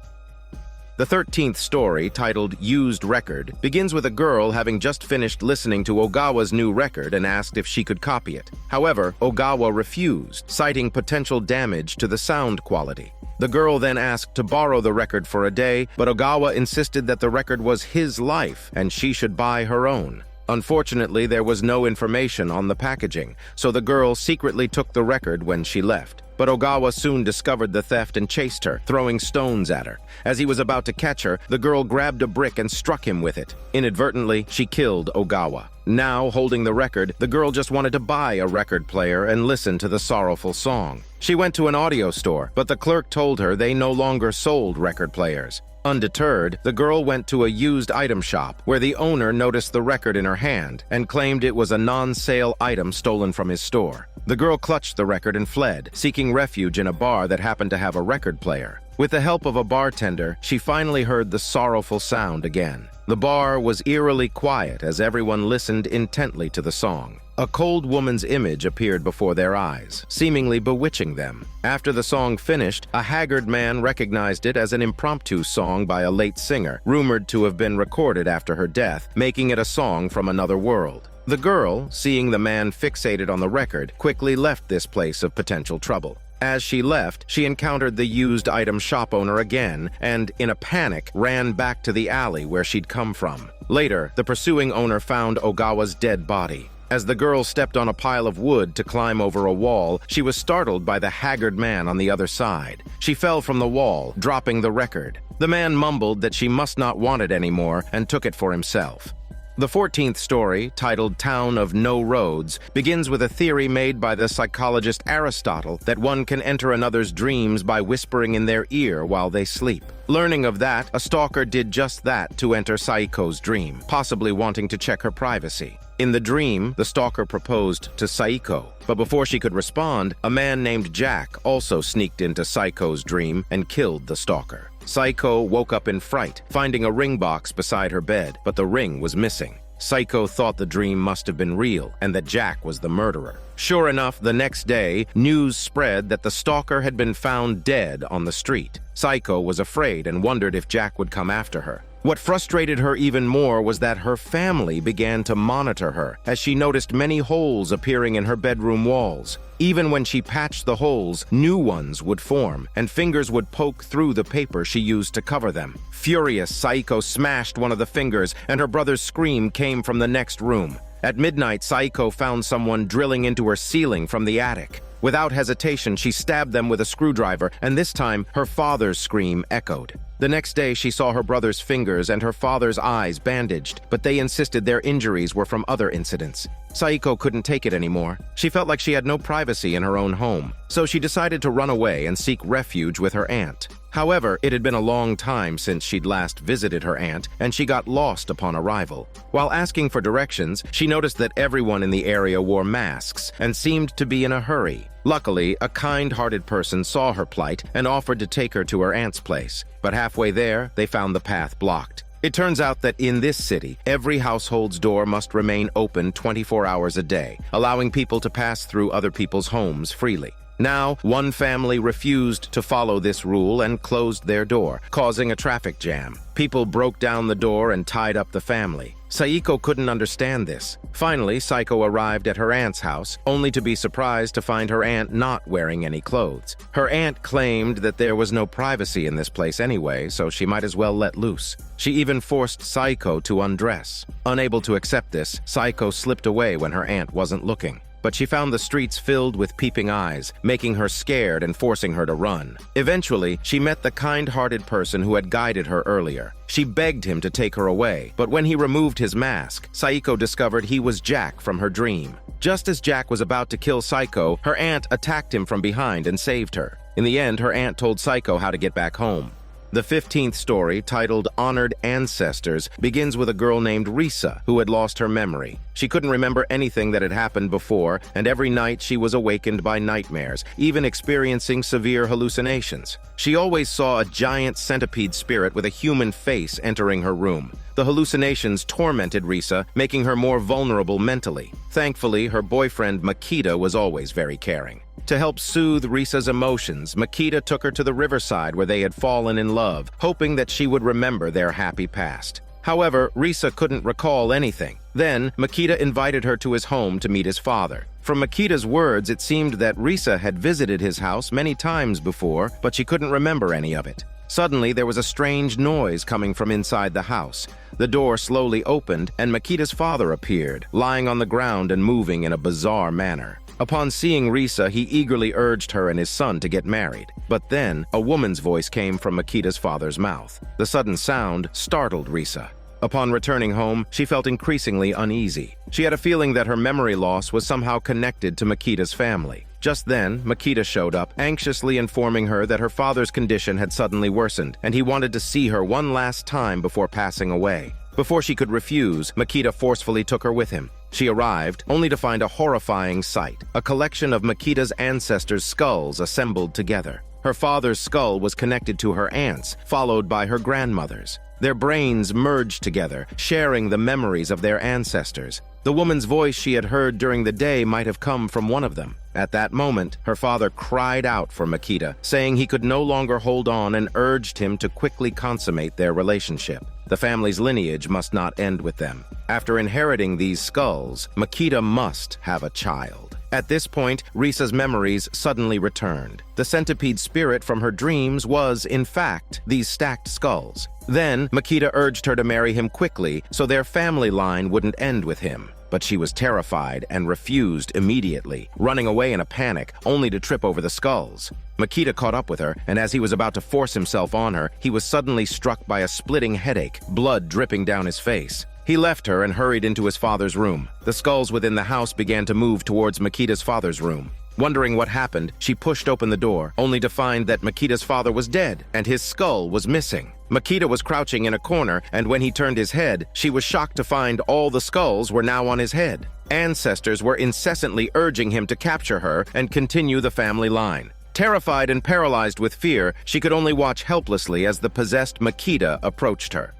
The 13th story, titled Used Record, begins with a girl having just finished listening to Ogawa's new record and asked if she could copy it. However, Ogawa refused, citing potential damage to the sound quality. The girl then asked to borrow the record for a day, but Ogawa insisted that the record was his life and she should buy her own. Unfortunately, there was no information on the packaging, so the girl secretly took the record when she left. But Ogawa soon discovered the theft and chased her, throwing stones at her. As he was about to catch her, the girl grabbed a brick and struck him with it. Inadvertently, she killed Ogawa. Now, holding the record, the girl just wanted to buy a record player and listen to the sorrowful song. She went to an audio store, but the clerk told her they no longer sold record players. Undeterred, the girl went to a used item shop, where the owner noticed the record in her hand and claimed it was a non-sale item stolen from his store. The girl clutched the record and fled, seeking refuge in a bar that happened to have a record player. With the help of a bartender, she finally heard the sorrowful sound again. The bar was eerily quiet as everyone listened intently to the song. A cold woman's image appeared before their eyes, seemingly bewitching them. After the song finished, a haggard man recognized it as an impromptu song by a late singer, rumored to have been recorded after her death, making it a song from another world. The girl, seeing the man fixated on the record, quickly left this place of potential trouble. As she left, she encountered the used item shop owner again and, in a panic, ran back to the alley where she'd come from. Later, the pursuing owner found Ogawa's dead body. As the girl stepped on a pile of wood to climb over a wall, she was startled by the haggard man on the other side. She fell from the wall, dropping the record. The man mumbled that she must not want it anymore and took it for himself. The 14th story, titled Town of No Roads, begins with a theory made by the psychologist Aristotle that one can enter another's dreams by whispering in their ear while they sleep. Learning of that, a stalker did just that to enter Saiko's dream, possibly wanting to check her privacy. In the dream, the stalker proposed to Saiko, but before she could respond, a man named Jack also sneaked into Saiko's dream and killed the stalker. Saiko woke up in fright, finding a ring box beside her bed, but the ring was missing. Saiko thought the dream must have been real and that Jack was the murderer. Sure enough, the next day, news spread that the stalker had been found dead on the street. Saiko was afraid and wondered if Jack would come after her. What frustrated her even more was that her family began to monitor her, as she noticed many holes appearing in her bedroom walls. Even when she patched the holes, new ones would form, and fingers would poke through the paper she used to cover them. Furious, Saiko smashed one of the fingers, and her brother's scream came from the next room. At midnight, Saiko found someone drilling into her ceiling from the attic. Without hesitation, she stabbed them with a screwdriver, and this time, her father's scream echoed. The next day, she saw her brother's fingers and her father's eyes bandaged, but they insisted their injuries were from other incidents. Saiko couldn't take it anymore. She felt like she had no privacy in her own home, so she decided to run away and seek refuge with her aunt. However, it had been a long time since she'd last visited her aunt, and she got lost upon arrival. While asking for directions, she noticed that everyone in the area wore masks and seemed to be in a hurry. Luckily, a kind-hearted person saw her plight and offered to take her to her aunt's place. But halfway there, they found the path blocked. It turns out that in this city, every household's door must remain open 24 hours a day, allowing people to pass through other people's homes freely. Now, one family refused to follow this rule and closed their door, causing a traffic jam. People broke down the door and tied up the family. Saiko couldn't understand this. Finally, Saiko arrived at her aunt's house, only to be surprised to find her aunt not wearing any clothes. Her aunt claimed that there was no privacy in this place anyway, so she might as well let loose. She even forced Saiko to undress. Unable to accept this, Saiko slipped away when her aunt wasn't looking. But she found the streets filled with peeping eyes, making her scared and forcing her to run. Eventually, she met the kind-hearted person who had guided her earlier. She begged him to take her away, but when he removed his mask, Saiko discovered he was Jack from her dream. Just as Jack was about to kill Saiko, her aunt attacked him from behind and saved her. In the end, her aunt told Saiko how to get back home. The 15th story, titled Honored Ancestors, begins with a girl named Risa who had lost her memory. She couldn't remember anything that had happened before, and every night she was awakened by nightmares, even experiencing severe hallucinations. She always saw a giant centipede spirit with a human face entering her room. The hallucinations tormented Risa, making her more vulnerable mentally. Thankfully, her boyfriend Makita was always very caring. To help soothe Risa's emotions, Makita took her to the riverside where they had fallen in love, hoping that she would remember their happy past. However, Risa couldn't recall anything. Then, Makita invited her to his home to meet his father. From Makita's words, it seemed that Risa had visited his house many times before, but she couldn't remember any of it. Suddenly, there was a strange noise coming from inside the house. The door slowly opened, and Makita's father appeared, lying on the ground and moving in a bizarre manner. Upon seeing Risa, he eagerly urged her and his son to get married. But then, a woman's voice came from Makita's father's mouth. The sudden sound startled Risa. Upon returning home, she felt increasingly uneasy. She had a feeling that her memory loss was somehow connected to Makita's family. Just then, Makita showed up, anxiously informing her that her father's condition had suddenly worsened, and he wanted to see her one last time before passing away. Before she could refuse, Makita forcefully took her with him. She arrived, only to find a horrifying sight, a collection of Makita's ancestors' skulls assembled together. Her father's skull was connected to her aunt's, followed by her grandmother's. Their brains merged together, sharing the memories of their ancestors. The woman's voice she had heard during the day might have come from one of them. At that moment, her father cried out for Makita, saying he could no longer hold on and urged him to quickly consummate their relationship. The family's lineage must not end with them. After inheriting these skulls, Makita must have a child. At this point, Risa's memories suddenly returned. The centipede spirit from her dreams was, in fact, these stacked skulls. Then, Makita urged her to marry him quickly so their family line wouldn't end with him. But she was terrified and refused immediately, running away in a panic, only to trip over the skulls. Makita caught up with her, and as he was about to force himself on her, he was suddenly struck by a splitting headache, blood dripping down his face. He left her and hurried into his father's room. The skulls within the house began to move towards Makita's father's room. Wondering what happened, she pushed open the door, only to find that Makita's father was dead, and his skull was missing. Makita was crouching in a corner, and when he turned his head, she was shocked to find all the skulls were now on his head. Ancestors were incessantly urging him to capture her and continue the family line. Terrified and paralyzed with fear, she could only watch helplessly as the possessed Makita approached her.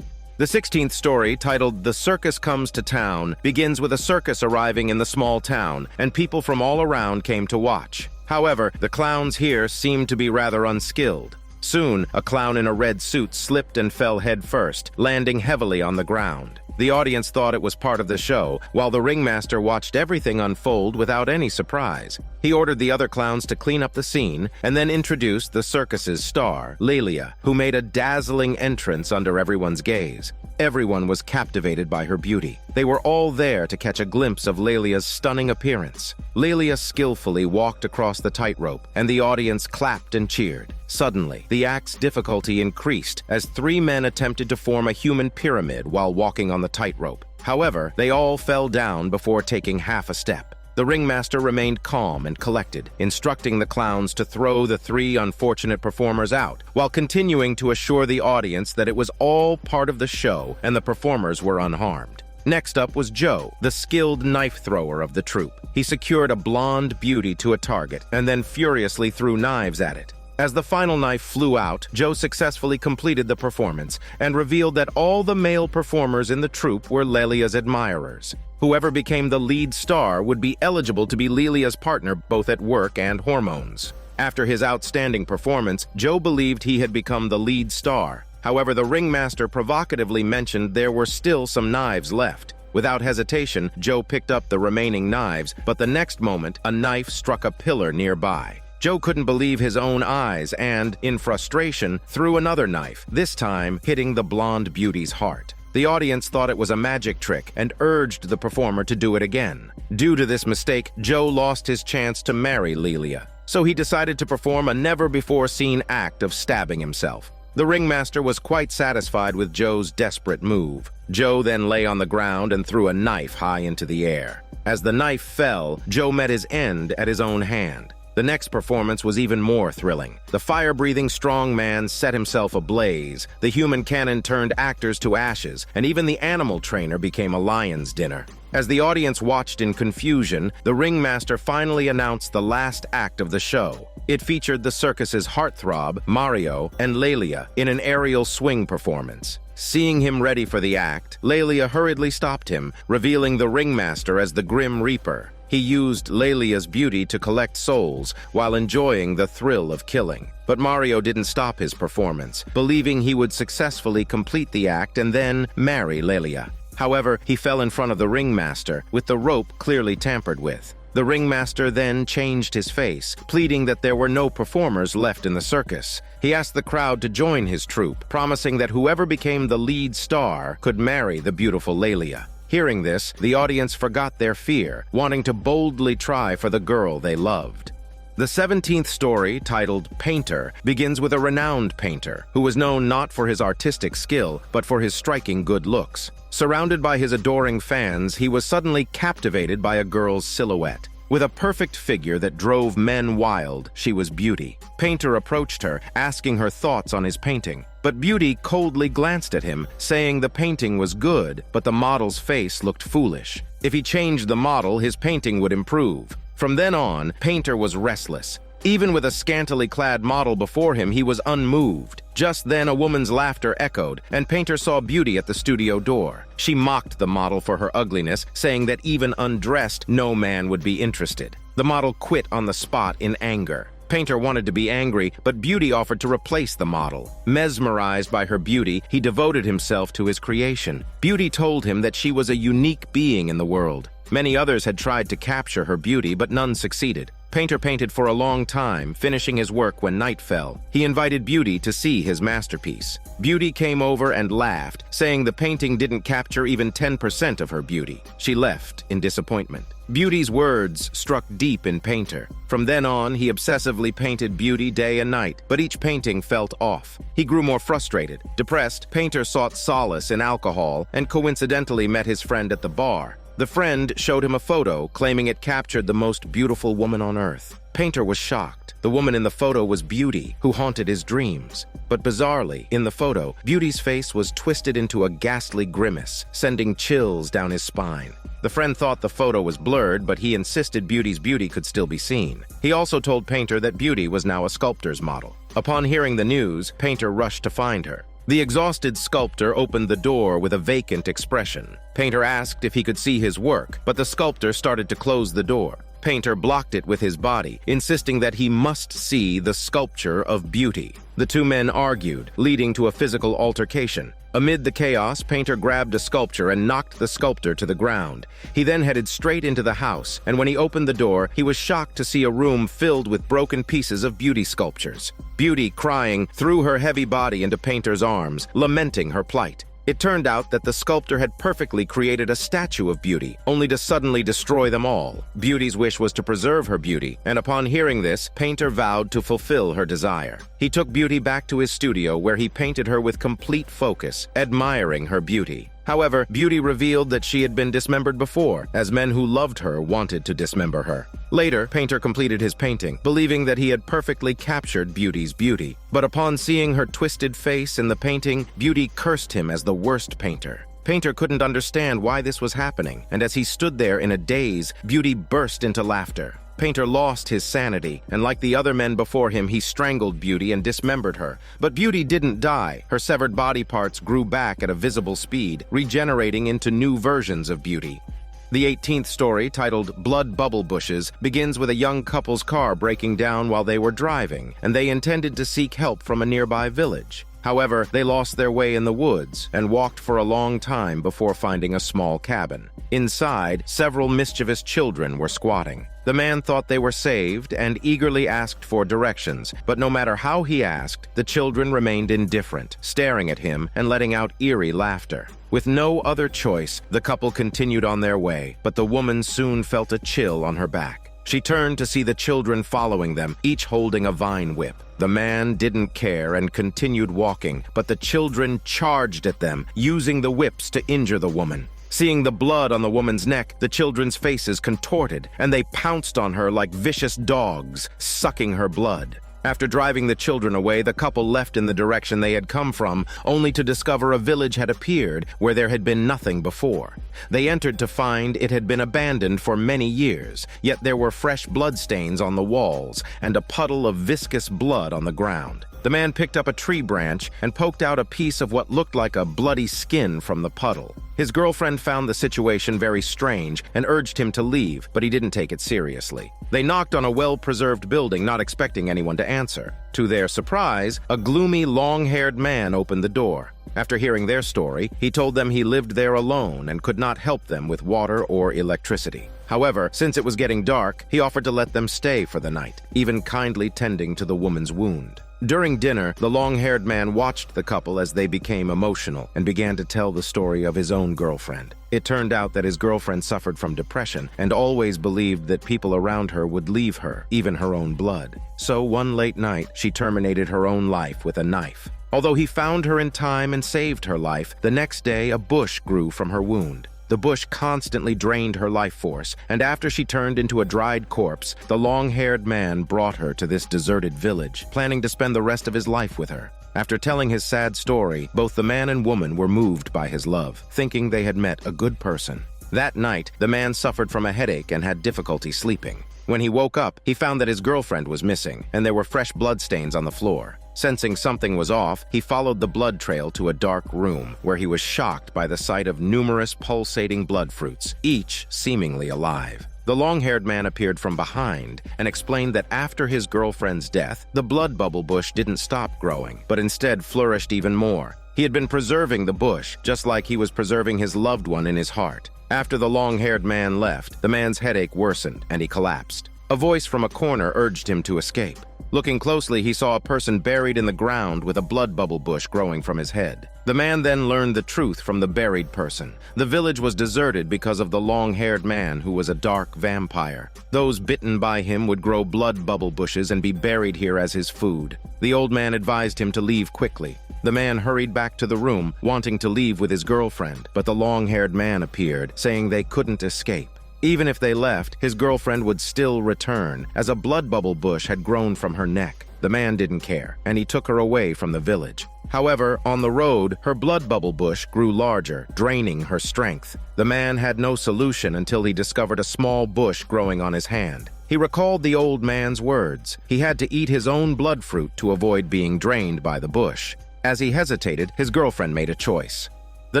The 16th story, titled The Circus Comes to Town, begins with a circus arriving in the small town, and people from all around came to watch. However, the clowns here seemed to be rather unskilled. Soon, a clown in a red suit slipped and fell headfirst, landing heavily on the ground. The audience thought it was part of the show, while the ringmaster watched everything unfold without any surprise. He ordered the other clowns to clean up the scene, and then introduced the circus's star, Lelia, who made a dazzling entrance under everyone's gaze. Everyone was captivated by her beauty. They were all there to catch a glimpse of Lelia's stunning appearance. Lelia skillfully walked across the tightrope, and the audience clapped and cheered. Suddenly, the act's difficulty increased as 3 men attempted to form a human pyramid while walking on the tightrope. However, they all fell down before taking half a step. The ringmaster remained calm and collected, instructing the clowns to throw the 3 unfortunate performers out, while continuing to assure the audience that it was all part of the show and the performers were unharmed. Next up was Joe, the skilled knife thrower of the troupe. He secured a blonde beauty to a target and then furiously threw knives at it. As the final knife flew out, Joe successfully completed the performance and revealed that all the male performers in the troupe were Lelia's admirers. Whoever became the lead star would be eligible to be Lelia's partner both at work and hormones. After his outstanding performance, Joe believed he had become the lead star. However, the ringmaster provocatively mentioned there were still some knives left. Without hesitation, Joe picked up the remaining knives, but the next moment, a knife struck a pillar nearby. Joe couldn't believe his own eyes and, in frustration, threw another knife, this time hitting the blonde beauty's heart. The audience thought it was a magic trick and urged the performer to do it again. Due to this mistake, Joe lost his chance to marry Lelia, so he decided to perform a never-before-seen act of stabbing himself. The ringmaster was quite satisfied with Joe's desperate move. Joe then lay on the ground and threw a knife high into the air. As the knife fell, Joe met his end at his own hand. The next performance was even more thrilling. The fire-breathing strong man set himself ablaze, the human cannon turned actors to ashes, and even the animal trainer became a lion's dinner. As the audience watched in confusion, the ringmaster finally announced the last act of the show. It featured the circus's heartthrob, Mario, and Lelia in an aerial swing performance. Seeing him ready for the act, Lelia hurriedly stopped him, revealing the ringmaster as the Grim Reaper. He used Lelia's beauty to collect souls while enjoying the thrill of killing. But Mario didn't stop his performance, believing he would successfully complete the act and then marry Lelia. However, he fell in front of the ringmaster, with the rope clearly tampered with. The ringmaster then changed his face, pleading that there were no performers left in the circus. He asked the crowd to join his troupe, promising that whoever became the lead star could marry the beautiful Lelia. Hearing this, the audience forgot their fear, wanting to boldly try for the girl they loved. The 17th story, titled Painter, begins with a renowned painter who was known not for his artistic skill, but for his striking good looks. Surrounded by his adoring fans, he was suddenly captivated by a girl's silhouette. With a perfect figure that drove men wild, she was Beauty. Painter approached her, asking her thoughts on his painting. But Beauty coldly glanced at him, saying the painting was good, but the model's face looked foolish. If he changed the model, his painting would improve. From then on, Painter was restless. Even with a scantily clad model before him, he was unmoved. Just then, a woman's laughter echoed, and Painter saw Beauty at the studio door. She mocked the model for her ugliness, saying that even undressed, no man would be interested. The model quit on the spot in anger. Painter wanted to be angry, but Beauty offered to replace the model. Mesmerized by her beauty, he devoted himself to his creation. Beauty told him that she was a unique being in the world. Many others had tried to capture her beauty, but none succeeded. Painter painted for a long time, finishing his work when night fell. He invited Beauty to see his masterpiece. Beauty came over and laughed, saying the painting didn't capture even 10% of her beauty. She left in disappointment. Beauty's words struck deep in Painter. From then on, he obsessively painted Beauty day and night, but each painting felt off. He grew more frustrated. Depressed, Painter sought solace in alcohol and coincidentally met his friend at the bar. The friend showed him a photo, claiming it captured the most beautiful woman on earth. Painter was shocked. The woman in the photo was Beauty, who haunted his dreams. But bizarrely, in the photo, Beauty's face was twisted into a ghastly grimace, sending chills down his spine. The friend thought the photo was blurred, but he insisted Beauty's beauty could still be seen. He also told Painter that Beauty was now a sculptor's model. Upon hearing the news, Painter rushed to find her. The exhausted sculptor opened the door with a vacant expression. Painter asked if he could see his work, but the sculptor started to close the door. Painter blocked it with his body, insisting that he must see the sculpture of Beauty. The two men argued, leading to a physical altercation. Amid the chaos, Painter grabbed a sculpture and knocked the sculptor to the ground. He then headed straight into the house, and when he opened the door, he was shocked to see a room filled with broken pieces of Beauty sculptures. Beauty, crying, threw her heavy body into Painter's arms, lamenting her plight. It turned out that the sculptor had perfectly created a statue of Beauty, only to suddenly destroy them all. Beauty's wish was to preserve her beauty, and upon hearing this, Painter vowed to fulfill her desire. He took Beauty back to his studio, where he painted her with complete focus, admiring her beauty. However, Beauty revealed that she had been dismembered before, as men who loved her wanted to dismember her. Later, Painter completed his painting, believing that he had perfectly captured Beauty's beauty. But upon seeing her twisted face in the painting, Beauty cursed him as the worst painter. Painter couldn't understand why this was happening, and as he stood there in a daze, Beauty burst into laughter. Painter lost his sanity, and like the other men before him, he strangled Beauty and dismembered her. But Beauty didn't die. Her severed body parts grew back at a visible speed, regenerating into new versions of Beauty. The 18th story, titled Blood Bubble Bushes, begins with a young couple's car breaking down while they were driving, and they intended to seek help from a nearby village. However, they lost their way in the woods and walked for a long time before finding a small cabin. Inside, several mischievous children were squatting. The man thought they were saved and eagerly asked for directions, but no matter how he asked, the children remained indifferent, staring at him and letting out eerie laughter. With no other choice, the couple continued on their way, but the woman soon felt a chill on her back. She turned to see the children following them, each holding a vine whip. The man didn't care and continued walking, but the children charged at them, using the whips to injure the woman. Seeing the blood on the woman's neck, the children's faces contorted, and they pounced on her like vicious dogs, sucking her blood. After driving the children away, the couple left in the direction they had come from, only to discover a village had appeared where there had been nothing before. They entered to find it had been abandoned for many years, yet there were fresh bloodstains on the walls and a puddle of viscous blood on the ground. The man picked up a tree branch and poked out a piece of what looked like a bloody skin from the puddle. His girlfriend found the situation very strange and urged him to leave, but he didn't take it seriously. They knocked on a well-preserved building, not expecting anyone to answer. To their surprise, a gloomy, long-haired man opened the door. After hearing their story, he told them he lived there alone and could not help them with water or electricity. However, since it was getting dark, he offered to let them stay for the night, even kindly tending to the woman's wound. During dinner, the long-haired man watched the couple as they became emotional and began to tell the story of his own girlfriend. It turned out that his girlfriend suffered from depression and always believed that people around her would leave her, even her own blood. So one late night, she terminated her own life with a knife. Although he found her in time and saved her life, the next day a bush grew from her wound. The bush constantly drained her life force, and after she turned into a dried corpse, the long-haired man brought her to this deserted village, planning to spend the rest of his life with her. After telling his sad story, both the man and woman were moved by his love, thinking they had met a good person. That night, the man suffered from a headache and had difficulty sleeping. When he woke up, he found that his girlfriend was missing, and there were fresh bloodstains on the floor. Sensing something was off, he followed the blood trail to a dark room, where he was shocked by the sight of numerous pulsating blood fruits, each seemingly alive. The long-haired man appeared from behind and explained that after his girlfriend's death, the blood bubble bush didn't stop growing, but instead flourished even more. He had been preserving the bush, just like he was preserving his loved one in his heart. After the long-haired man left, the man's headache worsened and he collapsed. A voice from a corner urged him to escape. Looking closely, he saw a person buried in the ground with a blood bubble bush growing from his head. The man then learned the truth from the buried person. The village was deserted because of the long-haired man who was a dark vampire. Those bitten by him would grow blood bubble bushes and be buried here as his food. The old man advised him to leave quickly. The man hurried back to the room, wanting to leave with his girlfriend, but the long-haired man appeared, saying they couldn't escape. Even if they left, his girlfriend would still return, as a blood bubble bush had grown from her neck. The man didn't care, and he took her away from the village. However, on the road, her blood bubble bush grew larger, draining her strength. The man had no solution until he discovered a small bush growing on his hand. He recalled the old man's words. He had to eat his own blood fruit to avoid being drained by the bush. As he hesitated, his girlfriend made a choice. The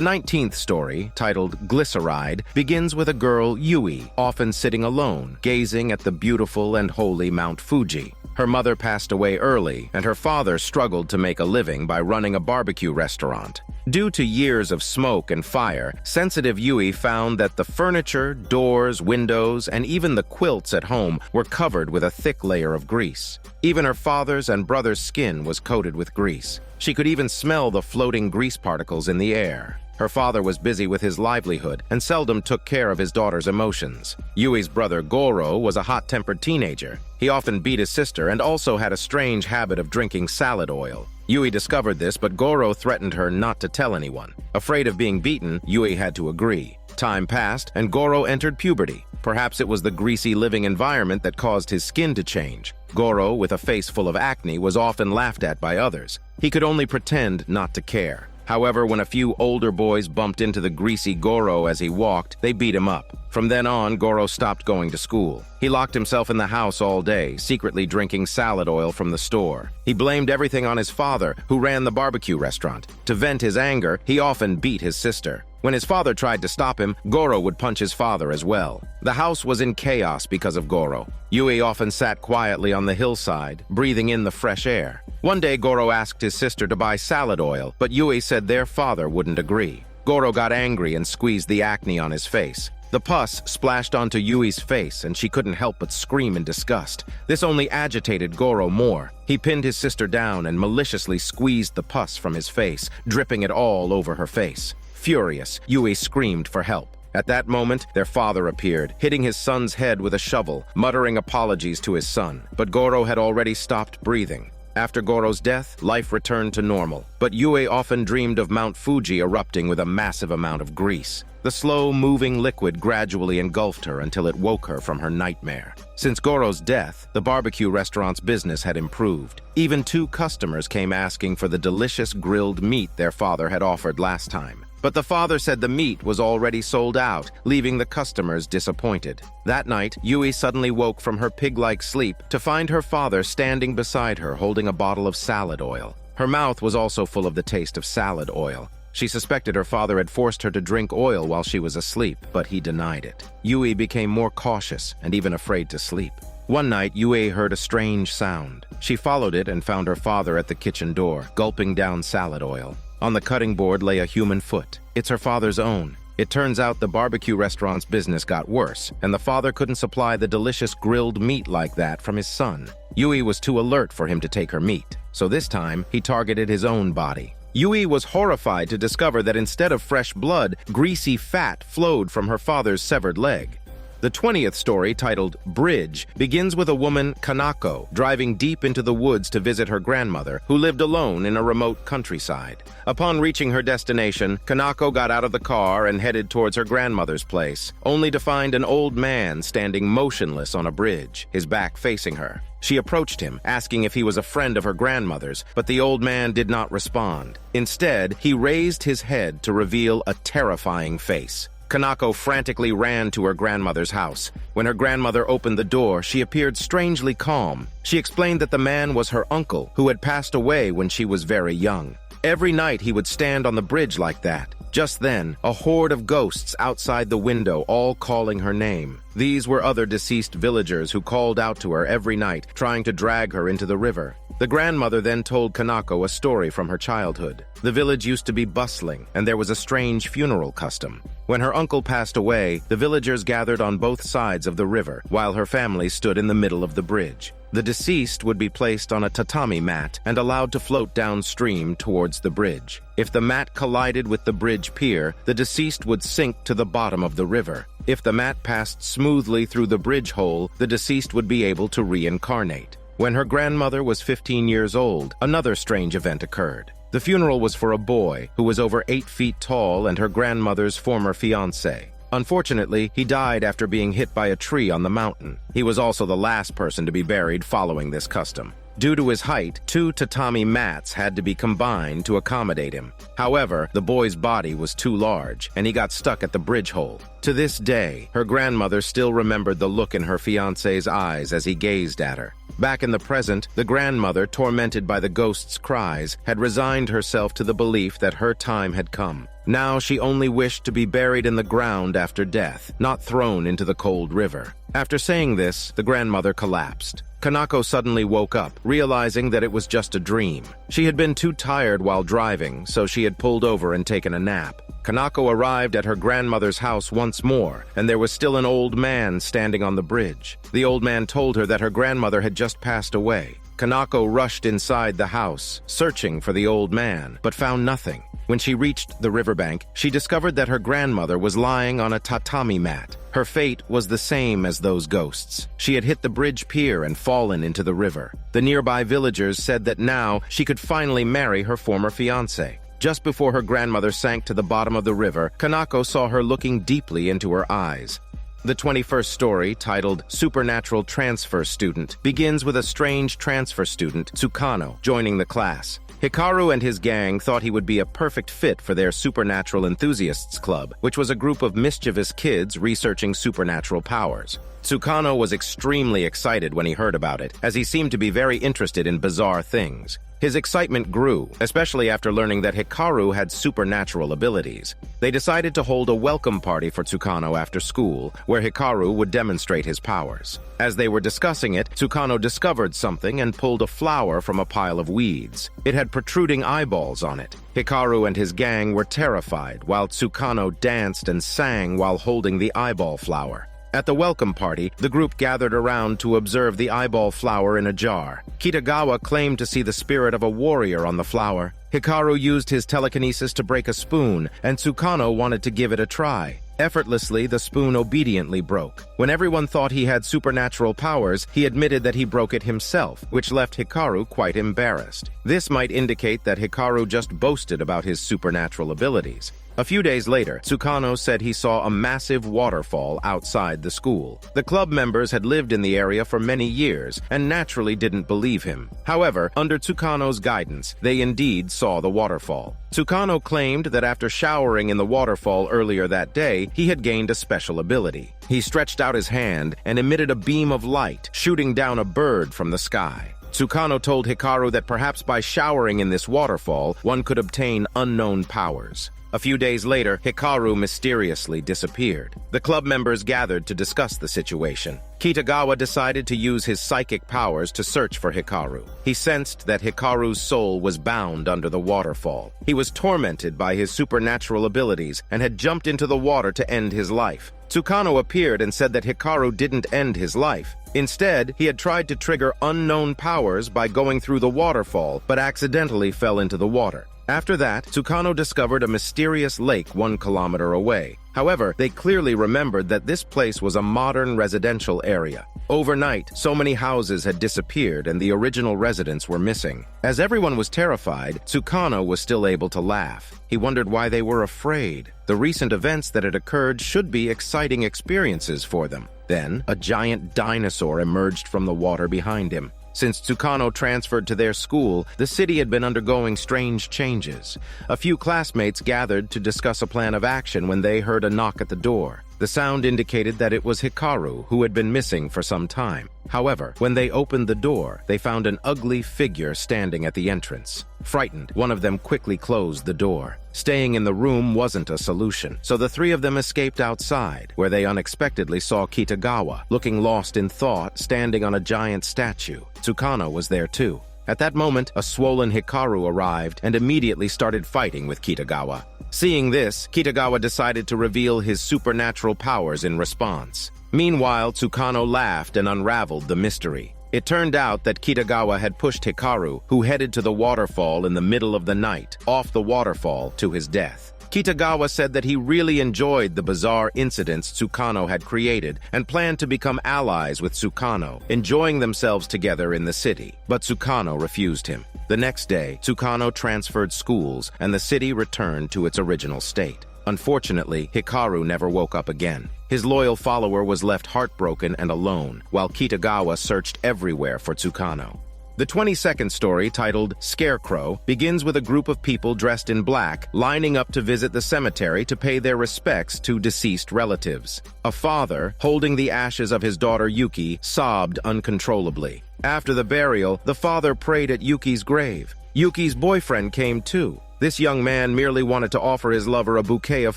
19th story, titled Glyceride, begins with a girl, Yui, often sitting alone, gazing at the beautiful and holy Mount Fuji. Her mother passed away early, and her father struggled to make a living by running a barbecue restaurant. Due to years of smoke and fire, sensitive Yui found that the furniture, doors, windows, and even the quilts at home were covered with a thick layer of grease. Even her father's and brother's skin was coated with grease. She could even smell the floating grease particles in the air. Her father was busy with his livelihood and seldom took care of his daughter's emotions. Yui's brother Goro was a hot-tempered teenager. He often beat his sister and also had a strange habit of drinking salad oil. Yui discovered this, but Goro threatened her not to tell anyone. Afraid of being beaten, Yui had to agree. Time passed, and Goro entered puberty. Perhaps it was the greasy living environment that caused his skin to change. Goro, with a face full of acne, was often laughed at by others. He could only pretend not to care. However, when a few older boys bumped into the greasy Goro as he walked, they beat him up. From then on, Goro stopped going to school. He locked himself in the house all day, secretly drinking salad oil from the store. He blamed everything on his father, who ran the barbecue restaurant. To vent his anger, he often beat his sister. When his father tried to stop him, Goro would punch his father as well. The house was in chaos because of Goro. Yui often sat quietly on the hillside, breathing in the fresh air. One day, Goro asked his sister to buy salad oil, but Yui said their father wouldn't agree. Goro got angry and squeezed the acne on his face. The pus splashed onto Yui's face, and she couldn't help but scream in disgust. This only agitated Goro more. He pinned his sister down and maliciously squeezed the pus from his face, dripping it all over her face. Furious, Yui screamed for help. At that moment, their father appeared, hitting his son's head with a shovel, muttering apologies to his son. But Goro had already stopped breathing. After Goro's death, life returned to normal, but Yui often dreamed of Mount Fuji erupting with a massive amount of grease. The slow-moving liquid gradually engulfed her until it woke her from her nightmare. Since Goro's death, the barbecue restaurant's business had improved. Even 2 customers came asking for the delicious grilled meat their father had offered last time. But the father said the meat was already sold out, leaving the customers disappointed. That night, Yui suddenly woke from her pig-like sleep to find her father standing beside her holding a bottle of salad oil. Her mouth was also full of the taste of salad oil. She suspected her father had forced her to drink oil while she was asleep, but he denied it. Yui became more cautious and even afraid to sleep. One night, Yui heard a strange sound. She followed it and found her father at the kitchen door, gulping down salad oil. On the cutting board lay a human foot. It's her father's own. It turns out the barbecue restaurant's business got worse, and the father couldn't supply the delicious grilled meat like that from his son. Yui was too alert for him to take her meat, so this time he targeted his own body. Yui was horrified to discover that instead of fresh blood, greasy fat flowed from her father's severed leg. The 20th story, titled Bridge, begins with a woman, Kanako, driving deep into the woods to visit her grandmother, who lived alone in a remote countryside. Upon reaching her destination, Kanako got out of the car and headed towards her grandmother's place, only to find an old man standing motionless on a bridge, his back facing her. She approached him, asking if he was a friend of her grandmother's, but the old man did not respond. Instead, he raised his head to reveal a terrifying face. Kanako frantically ran to her grandmother's house. When her grandmother opened the door, she appeared strangely calm. She explained that the man was her uncle, who had passed away when she was very young. Every night he would stand on the bridge like that. Just then, a horde of ghosts outside the window, all calling her name. These were other deceased villagers who called out to her every night, trying to drag her into the river. The grandmother then told Kanako a story from her childhood. The village used to be bustling, and there was a strange funeral custom. When her uncle passed away, the villagers gathered on both sides of the river, while her family stood in the middle of the bridge. The deceased would be placed on a tatami mat and allowed to float downstream towards the bridge. If the mat collided with the bridge pier, the deceased would sink to the bottom of the river. If the mat passed smoothly through the bridge hole, the deceased would be able to reincarnate. When her grandmother was 15 years old, another strange event occurred. The funeral was for a boy who was over 8 feet tall and her grandmother's former fiancé. Unfortunately, he died after being hit by a tree on the mountain. He was also the last person to be buried following this custom. Due to his height, 2 tatami mats had to be combined to accommodate him. However, the boy's body was too large, and he got stuck at the bridge hole. To this day, her grandmother still remembered the look in her fiancé's eyes as he gazed at her. Back in the present, the grandmother, tormented by the ghost's cries, had resigned herself to the belief that her time had come. Now she only wished to be buried in the ground after death, not thrown into the cold river. After saying this, the grandmother collapsed. Kanako suddenly woke up, realizing that it was just a dream. She had been too tired while driving, so she had pulled over and taken a nap. Kanako arrived at her grandmother's house once more, and there was still an old man standing on the bridge. The old man told her that her grandmother had just passed away. Kanako rushed inside the house, searching for the old man, but found nothing. When she reached the riverbank, she discovered that her grandmother was lying on a tatami mat. Her fate was the same as those ghosts. She had hit the bridge pier and fallen into the river. The nearby villagers said that now she could finally marry her former fiancé. Just before her grandmother sank to the bottom of the river, Kanako saw her looking deeply into her eyes. The 21st story, titled Supernatural Transfer Student, begins with a strange transfer student, Tsukano, joining the class. Hikaru and his gang thought he would be a perfect fit for their Supernatural Enthusiasts Club, which was a group of mischievous kids researching supernatural powers. Tsukano was extremely excited when he heard about it, as he seemed to be very interested in bizarre things. His excitement grew, especially after learning that Hikaru had supernatural abilities. They decided to hold a welcome party for Tsukano after school, where Hikaru would demonstrate his powers. As they were discussing it, Tsukano discovered something and pulled a flower from a pile of weeds. It had protruding eyeballs on it. Hikaru and his gang were terrified, while Tsukano danced and sang while holding the eyeball flower. At the welcome party, the group gathered around to observe the eyeball flower in a jar. Kitagawa claimed to see the spirit of a warrior on the flower. Hikaru used his telekinesis to break a spoon, and Tsukano wanted to give it a try. Effortlessly, the spoon obediently broke. When everyone thought he had supernatural powers, he admitted that he broke it himself, which left Hikaru quite embarrassed. This might indicate that Hikaru just boasted about his supernatural abilities. A few days later, Tsukano said he saw a massive waterfall outside the school. The club members had lived in the area for many years and naturally didn't believe him. However, under Tsukano's guidance, they indeed saw the waterfall. Tsukano claimed that after showering in the waterfall earlier that day, he had gained a special ability. He stretched out his hand and emitted a beam of light, shooting down a bird from the sky. Tsukano told Hikaru that perhaps by showering in this waterfall, one could obtain unknown powers. A few days later, Hikaru mysteriously disappeared. The club members gathered to discuss the situation. Kitagawa decided to use his psychic powers to search for Hikaru. He sensed that Hikaru's soul was bound under the waterfall. He was tormented by his supernatural abilities and had jumped into the water to end his life. Tsukano appeared and said that Hikaru didn't end his life. Instead, he had tried to trigger unknown powers by going through the waterfall, but accidentally fell into the water. After that, Tsukano discovered a mysterious lake 1 kilometer away. However, they clearly remembered that this place was a modern residential area. Overnight, so many houses had disappeared and the original residents were missing. As everyone was terrified, Tsukano was still able to laugh. He wondered why they were afraid. The recent events that had occurred should be exciting experiences for them. Then, a giant dinosaur emerged from the water behind him. Since Tsukano transferred to their school, the city had been undergoing strange changes. A few classmates gathered to discuss a plan of action when they heard a knock at the door. The sound indicated that it was Hikaru, who had been missing for some time. However, when they opened the door, they found an ugly figure standing at the entrance. Frightened, one of them quickly closed the door. Staying in the room wasn't a solution, so the three of them escaped outside, where they unexpectedly saw Kitagawa, looking lost in thought, standing on a giant statue. Tsukano was there too. At that moment, a swollen Hikaru arrived and immediately started fighting with Kitagawa. Seeing this, Kitagawa decided to reveal his supernatural powers in response. Meanwhile, Tsukano laughed and unraveled the mystery. It turned out that Kitagawa had pushed Hikaru, who headed to the waterfall in the middle of the night, off the waterfall to his death. Kitagawa said that he really enjoyed the bizarre incidents Tsukano had created and planned to become allies with Tsukano, enjoying themselves together in the city. But Tsukano refused him. The next day, Tsukano transferred schools and the city returned to its original state. Unfortunately, Hikaru never woke up again. His loyal follower was left heartbroken and alone, while Kitagawa searched everywhere for Tsukano. The 22nd story, titled Scarecrow, begins with a group of people dressed in black lining up to visit the cemetery to pay their respects to deceased relatives. A father, holding the ashes of his daughter Yuki, sobbed uncontrollably. After the burial, the father prayed at Yuki's grave. Yuki's boyfriend came too. This young man merely wanted to offer his lover a bouquet of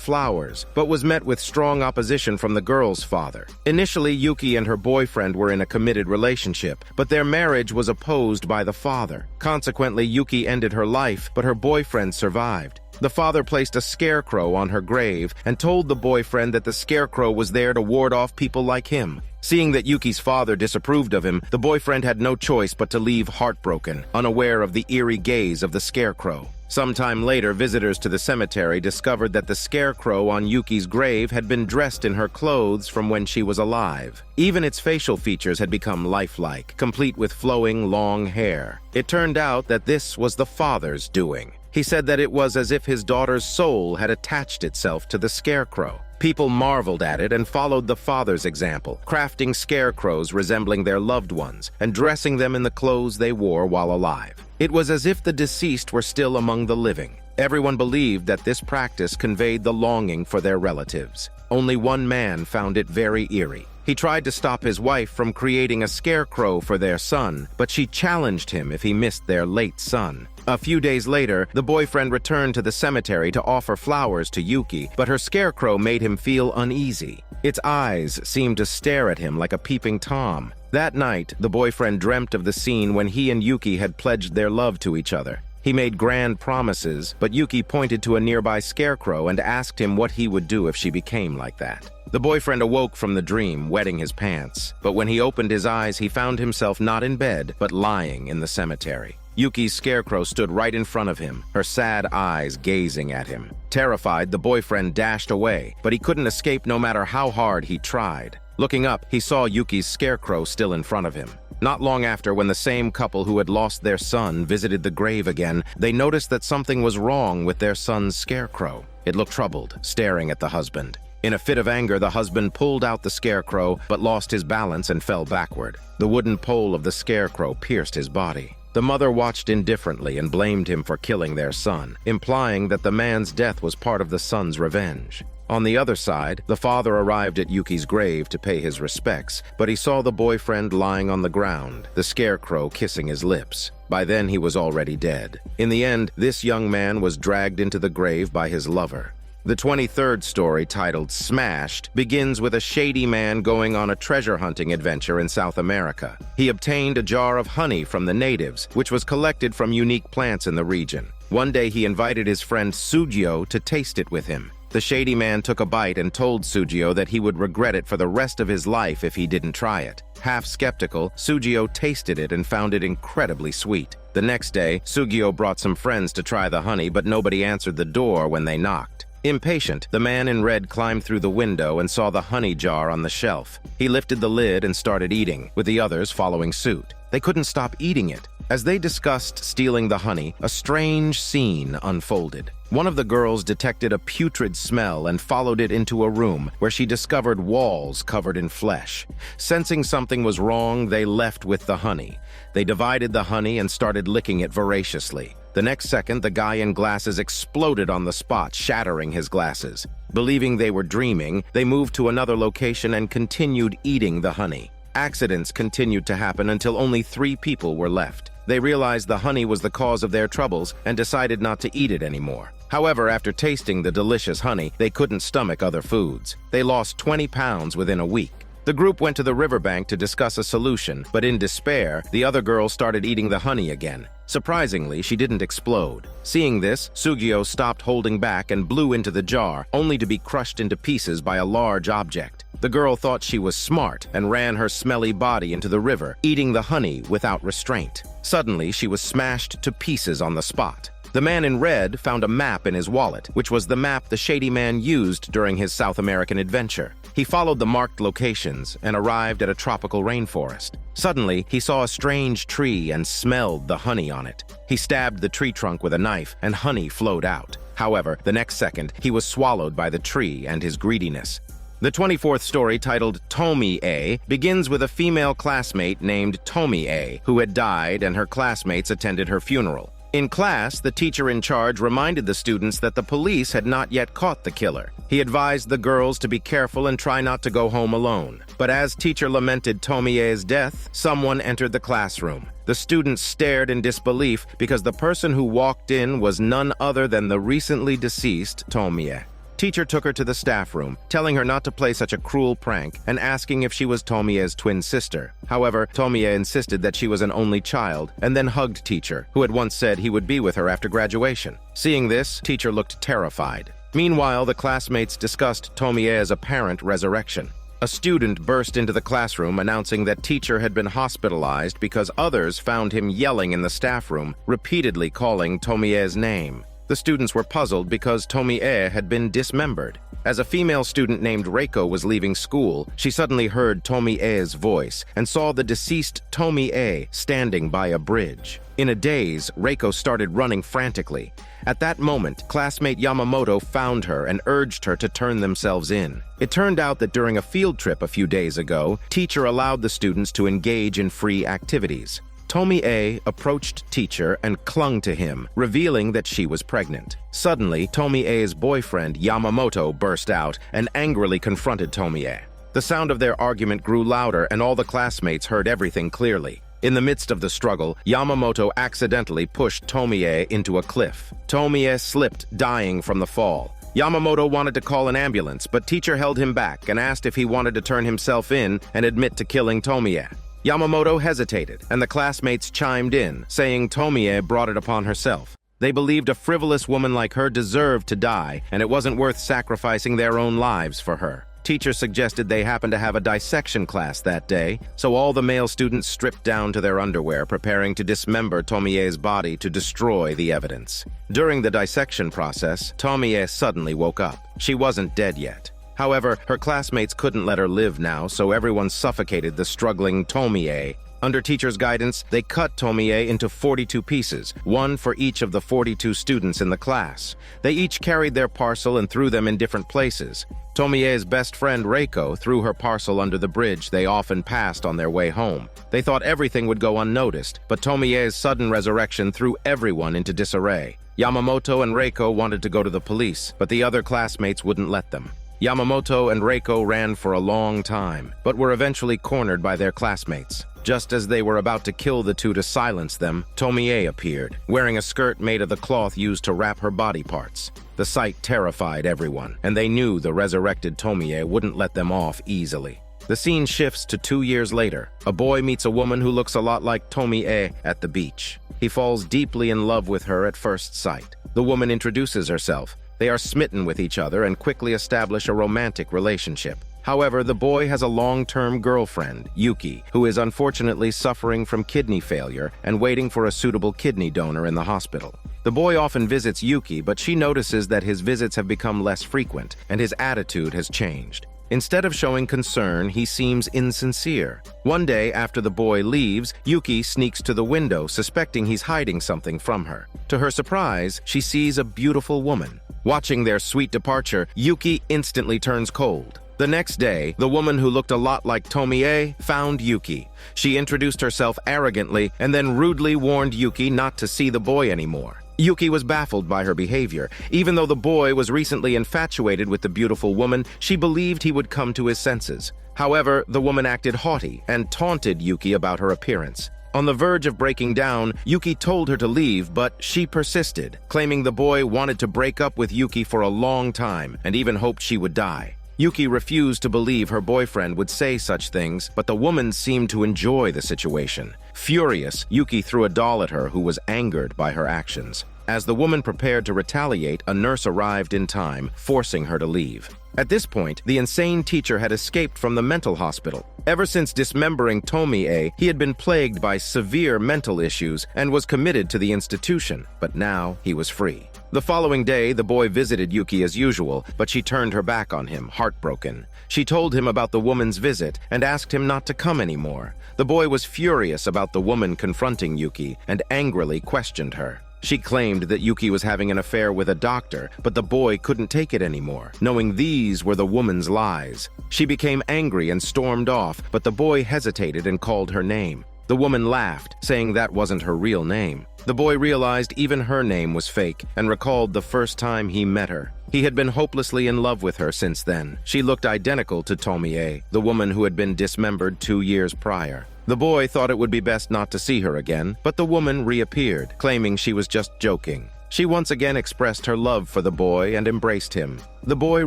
flowers, but was met with strong opposition from the girl's father. Initially, Yuki and her boyfriend were in a committed relationship, but their marriage was opposed by the father. Consequently, Yuki ended her life, but her boyfriend survived. The father placed a scarecrow on her grave and told the boyfriend that the scarecrow was there to ward off people like him. Seeing that Yuki's father disapproved of him, the boyfriend had no choice but to leave heartbroken, unaware of the eerie gaze of the scarecrow. Sometime later, visitors to the cemetery discovered that the scarecrow on Yuki's grave had been dressed in her clothes from when she was alive. Even its facial features had become lifelike, complete with flowing, long hair. It turned out that this was the father's doing. He said that it was as if his daughter's soul had attached itself to the scarecrow. People marveled at it and followed the father's example, crafting scarecrows resembling their loved ones and dressing them in the clothes they wore while alive. It was as if the deceased were still among the living. Everyone believed that this practice conveyed the longing for their relatives. Only one man found it very eerie. He tried to stop his wife from creating a scarecrow for their son, but she challenged him if he missed their late son. A few days later, the boyfriend returned to the cemetery to offer flowers to Yuki, but her scarecrow made him feel uneasy. Its eyes seemed to stare at him like a peeping Tom. That night, the boyfriend dreamt of the scene when he and Yuki had pledged their love to each other. He made grand promises, but Yuki pointed to a nearby scarecrow and asked him what he would do if she became like that. The boyfriend awoke from the dream, wetting his pants, but when he opened his eyes, he found himself not in bed, but lying in the cemetery. Yuki's scarecrow stood right in front of him, her sad eyes gazing at him. Terrified, the boyfriend dashed away, but he couldn't escape no matter how hard he tried. Looking up, he saw Yuki's scarecrow still in front of him. Not long after, when the same couple who had lost their son visited the grave again, they noticed that something was wrong with their son's scarecrow. It looked troubled, staring at the husband. In a fit of anger, the husband pulled out the scarecrow, but lost his balance and fell backward. The wooden pole of the scarecrow pierced his body. The mother watched indifferently and blamed him for killing their son, implying that the man's death was part of the son's revenge. On the other side, the father arrived at Yuki's grave to pay his respects, but he saw the boyfriend lying on the ground, the scarecrow kissing his lips. By then, he was already dead. In the end, this young man was dragged into the grave by his lover. The 23rd story, titled Smashed, begins with a shady man going on a treasure hunting adventure in South America. He obtained a jar of honey from the natives, which was collected from unique plants in the region. One day he invited his friend Sugio to taste it with him. The shady man took a bite and told Sugio that he would regret it for the rest of his life if he didn't try it. Half skeptical, Sugio tasted it and found it incredibly sweet. The next day, Sugio brought some friends to try the honey, but nobody answered the door when they knocked. Impatient, the man in red climbed through the window and saw the honey jar on the shelf. He lifted the lid and started eating, with the others following suit. They couldn't stop eating it. As they discussed stealing the honey, a strange scene unfolded. One of the girls detected a putrid smell and followed it into a room where she discovered walls covered in flesh. Sensing something was wrong, they left with the honey. They divided the honey and started licking it voraciously. The next second, the guy in glasses exploded on the spot, shattering his glasses. Believing they were dreaming, they moved to another location and continued eating the honey. Accidents continued to happen until only 3 people were left. They realized the honey was the cause of their troubles and decided not to eat it anymore. However, after tasting the delicious honey, they couldn't stomach other foods. They lost 20 pounds within a week. The group went to the riverbank to discuss a solution, but in despair, the other girl started eating the honey again. Surprisingly, she didn't explode. Seeing this, Sugio stopped holding back and blew into the jar, only to be crushed into pieces by a large object. The girl thought she was smart and ran her smelly body into the river, eating the honey without restraint. Suddenly, she was smashed to pieces on the spot. The man in red found a map in his wallet, which was the map the Shady Man used during his South American adventure. He followed the marked locations and arrived at a tropical rainforest. Suddenly, he saw a strange tree and smelled the honey on it. He stabbed the tree trunk with a knife, and honey flowed out. However, the next second, he was swallowed by the tree and his greediness. The 24th story, titled Tomie, begins with a female classmate named Tomie, who had died, and her classmates attended her funeral. In class, the teacher in charge reminded the students that the police had not yet caught the killer. He advised the girls to be careful and try not to go home alone. But as teacher lamented Tomie's death, someone entered the classroom. The students stared in disbelief because the person who walked in was none other than the recently deceased Tomie. Teacher took her to the staff room, telling her not to play such a cruel prank and asking if she was Tomie's twin sister. However, Tomie insisted that she was an only child and then hugged teacher, who had once said he would be with her after graduation. Seeing this, teacher looked terrified. Meanwhile, the classmates discussed Tomie's apparent resurrection. A student burst into the classroom announcing that teacher had been hospitalized because others found him yelling in the staff room, repeatedly calling Tomie's name. The students were puzzled because Tomie had been dismembered. As a female student named Reiko was leaving school, she suddenly heard Tomie's voice and saw the deceased Tomie standing by a bridge. In a daze, Reiko started running frantically. At that moment, classmate Yamamoto found her and urged her to turn themselves in. It turned out that during a field trip a few days ago, teacher allowed the students to engage in free activities. Tomie approached teacher and clung to him, revealing that she was pregnant. Suddenly, Tomie's boyfriend, Yamamoto, burst out and angrily confronted Tomie. The sound of their argument grew louder and all the classmates heard everything clearly. In the midst of the struggle, Yamamoto accidentally pushed Tomie into a cliff. Tomie slipped, dying from the fall. Yamamoto wanted to call an ambulance, but teacher held him back and asked if he wanted to turn himself in and admit to killing Tomie. Yamamoto hesitated, and the classmates chimed in, saying Tomie brought it upon herself. They believed a frivolous woman like her deserved to die, and it wasn't worth sacrificing their own lives for her. Teacher suggested they happened to have a dissection class that day, so all the male students stripped down to their underwear, preparing to dismember Tomie's body to destroy the evidence. During the dissection process, Tomie suddenly woke up. She wasn't dead yet. However, her classmates couldn't let her live now, so everyone suffocated the struggling Tomie. Under teacher's guidance, they cut Tomie into 42 pieces, one for each of the 42 students in the class. They each carried their parcel and threw them in different places. Tomie's best friend Reiko threw her parcel under the bridge they often passed on their way home. They thought everything would go unnoticed, but Tomie's sudden resurrection threw everyone into disarray. Yamamoto and Reiko wanted to go to the police, but the other classmates wouldn't let them. Yamamoto and Reiko ran for a long time, but were eventually cornered by their classmates. Just as they were about to kill the two to silence them, Tomie appeared, wearing a skirt made of the cloth used to wrap her body parts. The sight terrified everyone, and they knew the resurrected Tomie wouldn't let them off easily. The scene shifts to 2 years later. A boy meets a woman who looks a lot like Tomie at the beach. He falls deeply in love with her at first sight. The woman introduces herself. They are smitten with each other and quickly establish a romantic relationship. However, the boy has a long-term girlfriend, Yuki, who is unfortunately suffering from kidney failure and waiting for a suitable kidney donor in the hospital. The boy often visits Yuki, but she notices that his visits have become less frequent and his attitude has changed. Instead of showing concern, he seems insincere. One day, after the boy leaves, Yuki sneaks to the window, suspecting he's hiding something from her. To her surprise, she sees a beautiful woman. Watching their sweet departure, Yuki instantly turns cold. The next day, the woman who looked a lot like Tomie found Yuki. She introduced herself arrogantly and then rudely warned Yuki not to see the boy anymore. Yuki was baffled by her behavior. Even though the boy was recently infatuated with the beautiful woman, she believed he would come to his senses. However, the woman acted haughty and taunted Yuki about her appearance. On the verge of breaking down, Yuki told her to leave, but she persisted, claiming the boy wanted to break up with Yuki for a long time and even hoped she would die. Yuki refused to believe her boyfriend would say such things, but the woman seemed to enjoy the situation. Furious, Yuki threw a doll at her who was angered by her actions. As the woman prepared to retaliate, a nurse arrived in time, forcing her to leave. At this point, the insane teacher had escaped from the mental hospital. Ever since dismembering Tomie, he had been plagued by severe mental issues and was committed to the institution, but now he was free. The following day, the boy visited Yuki as usual, but she turned her back on him, heartbroken. She told him about the woman's visit and asked him not to come anymore. The boy was furious about the woman confronting Yuki and angrily questioned her. She claimed that Yuki was having an affair with a doctor, but the boy couldn't take it anymore, knowing these were the woman's lies. She became angry and stormed off, but the boy hesitated and called her name. The woman laughed, saying that wasn't her real name. The boy realized even her name was fake and recalled the first time he met her. He had been hopelessly in love with her since then. She looked identical to Tomie, the woman who had been dismembered 2 years prior. The boy thought it would be best not to see her again, but the woman reappeared, claiming she was just joking. She once again expressed her love for the boy and embraced him. The boy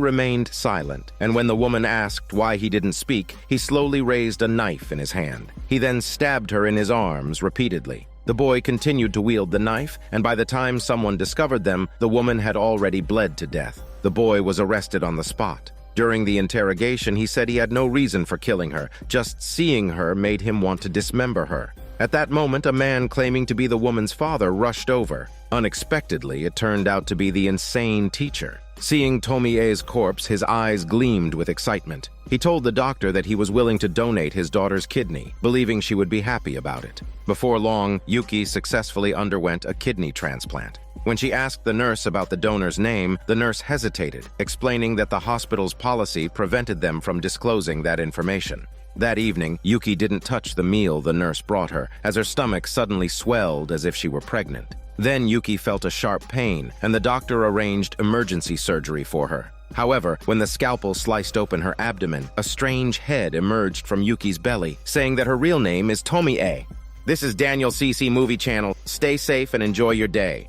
remained silent, and when the woman asked why he didn't speak, he slowly raised a knife in his hand. He then stabbed her in his arms repeatedly. The boy continued to wield the knife, and by the time someone discovered them, the woman had already bled to death. The boy was arrested on the spot. During the interrogation, he said he had no reason for killing her. Just seeing her made him want to dismember her. At that moment, a man claiming to be the woman's father rushed over. Unexpectedly, it turned out to be the insane teacher. Seeing Tomie's corpse, his eyes gleamed with excitement. He told the doctor that he was willing to donate his daughter's kidney, believing she would be happy about it. Before long, Yuki successfully underwent a kidney transplant. When she asked the nurse about the donor's name, the nurse hesitated, explaining that the hospital's policy prevented them from disclosing that information. That evening, Yuki didn't touch the meal the nurse brought her, as her stomach suddenly swelled as if she were pregnant. Then Yuki felt a sharp pain, and the doctor arranged emergency surgery for her. However, when the scalpel sliced open her abdomen, a strange head emerged from Yuki's belly, saying that her real name is Tomie. This is Daniel CC Movie Channel. Stay safe and enjoy your day.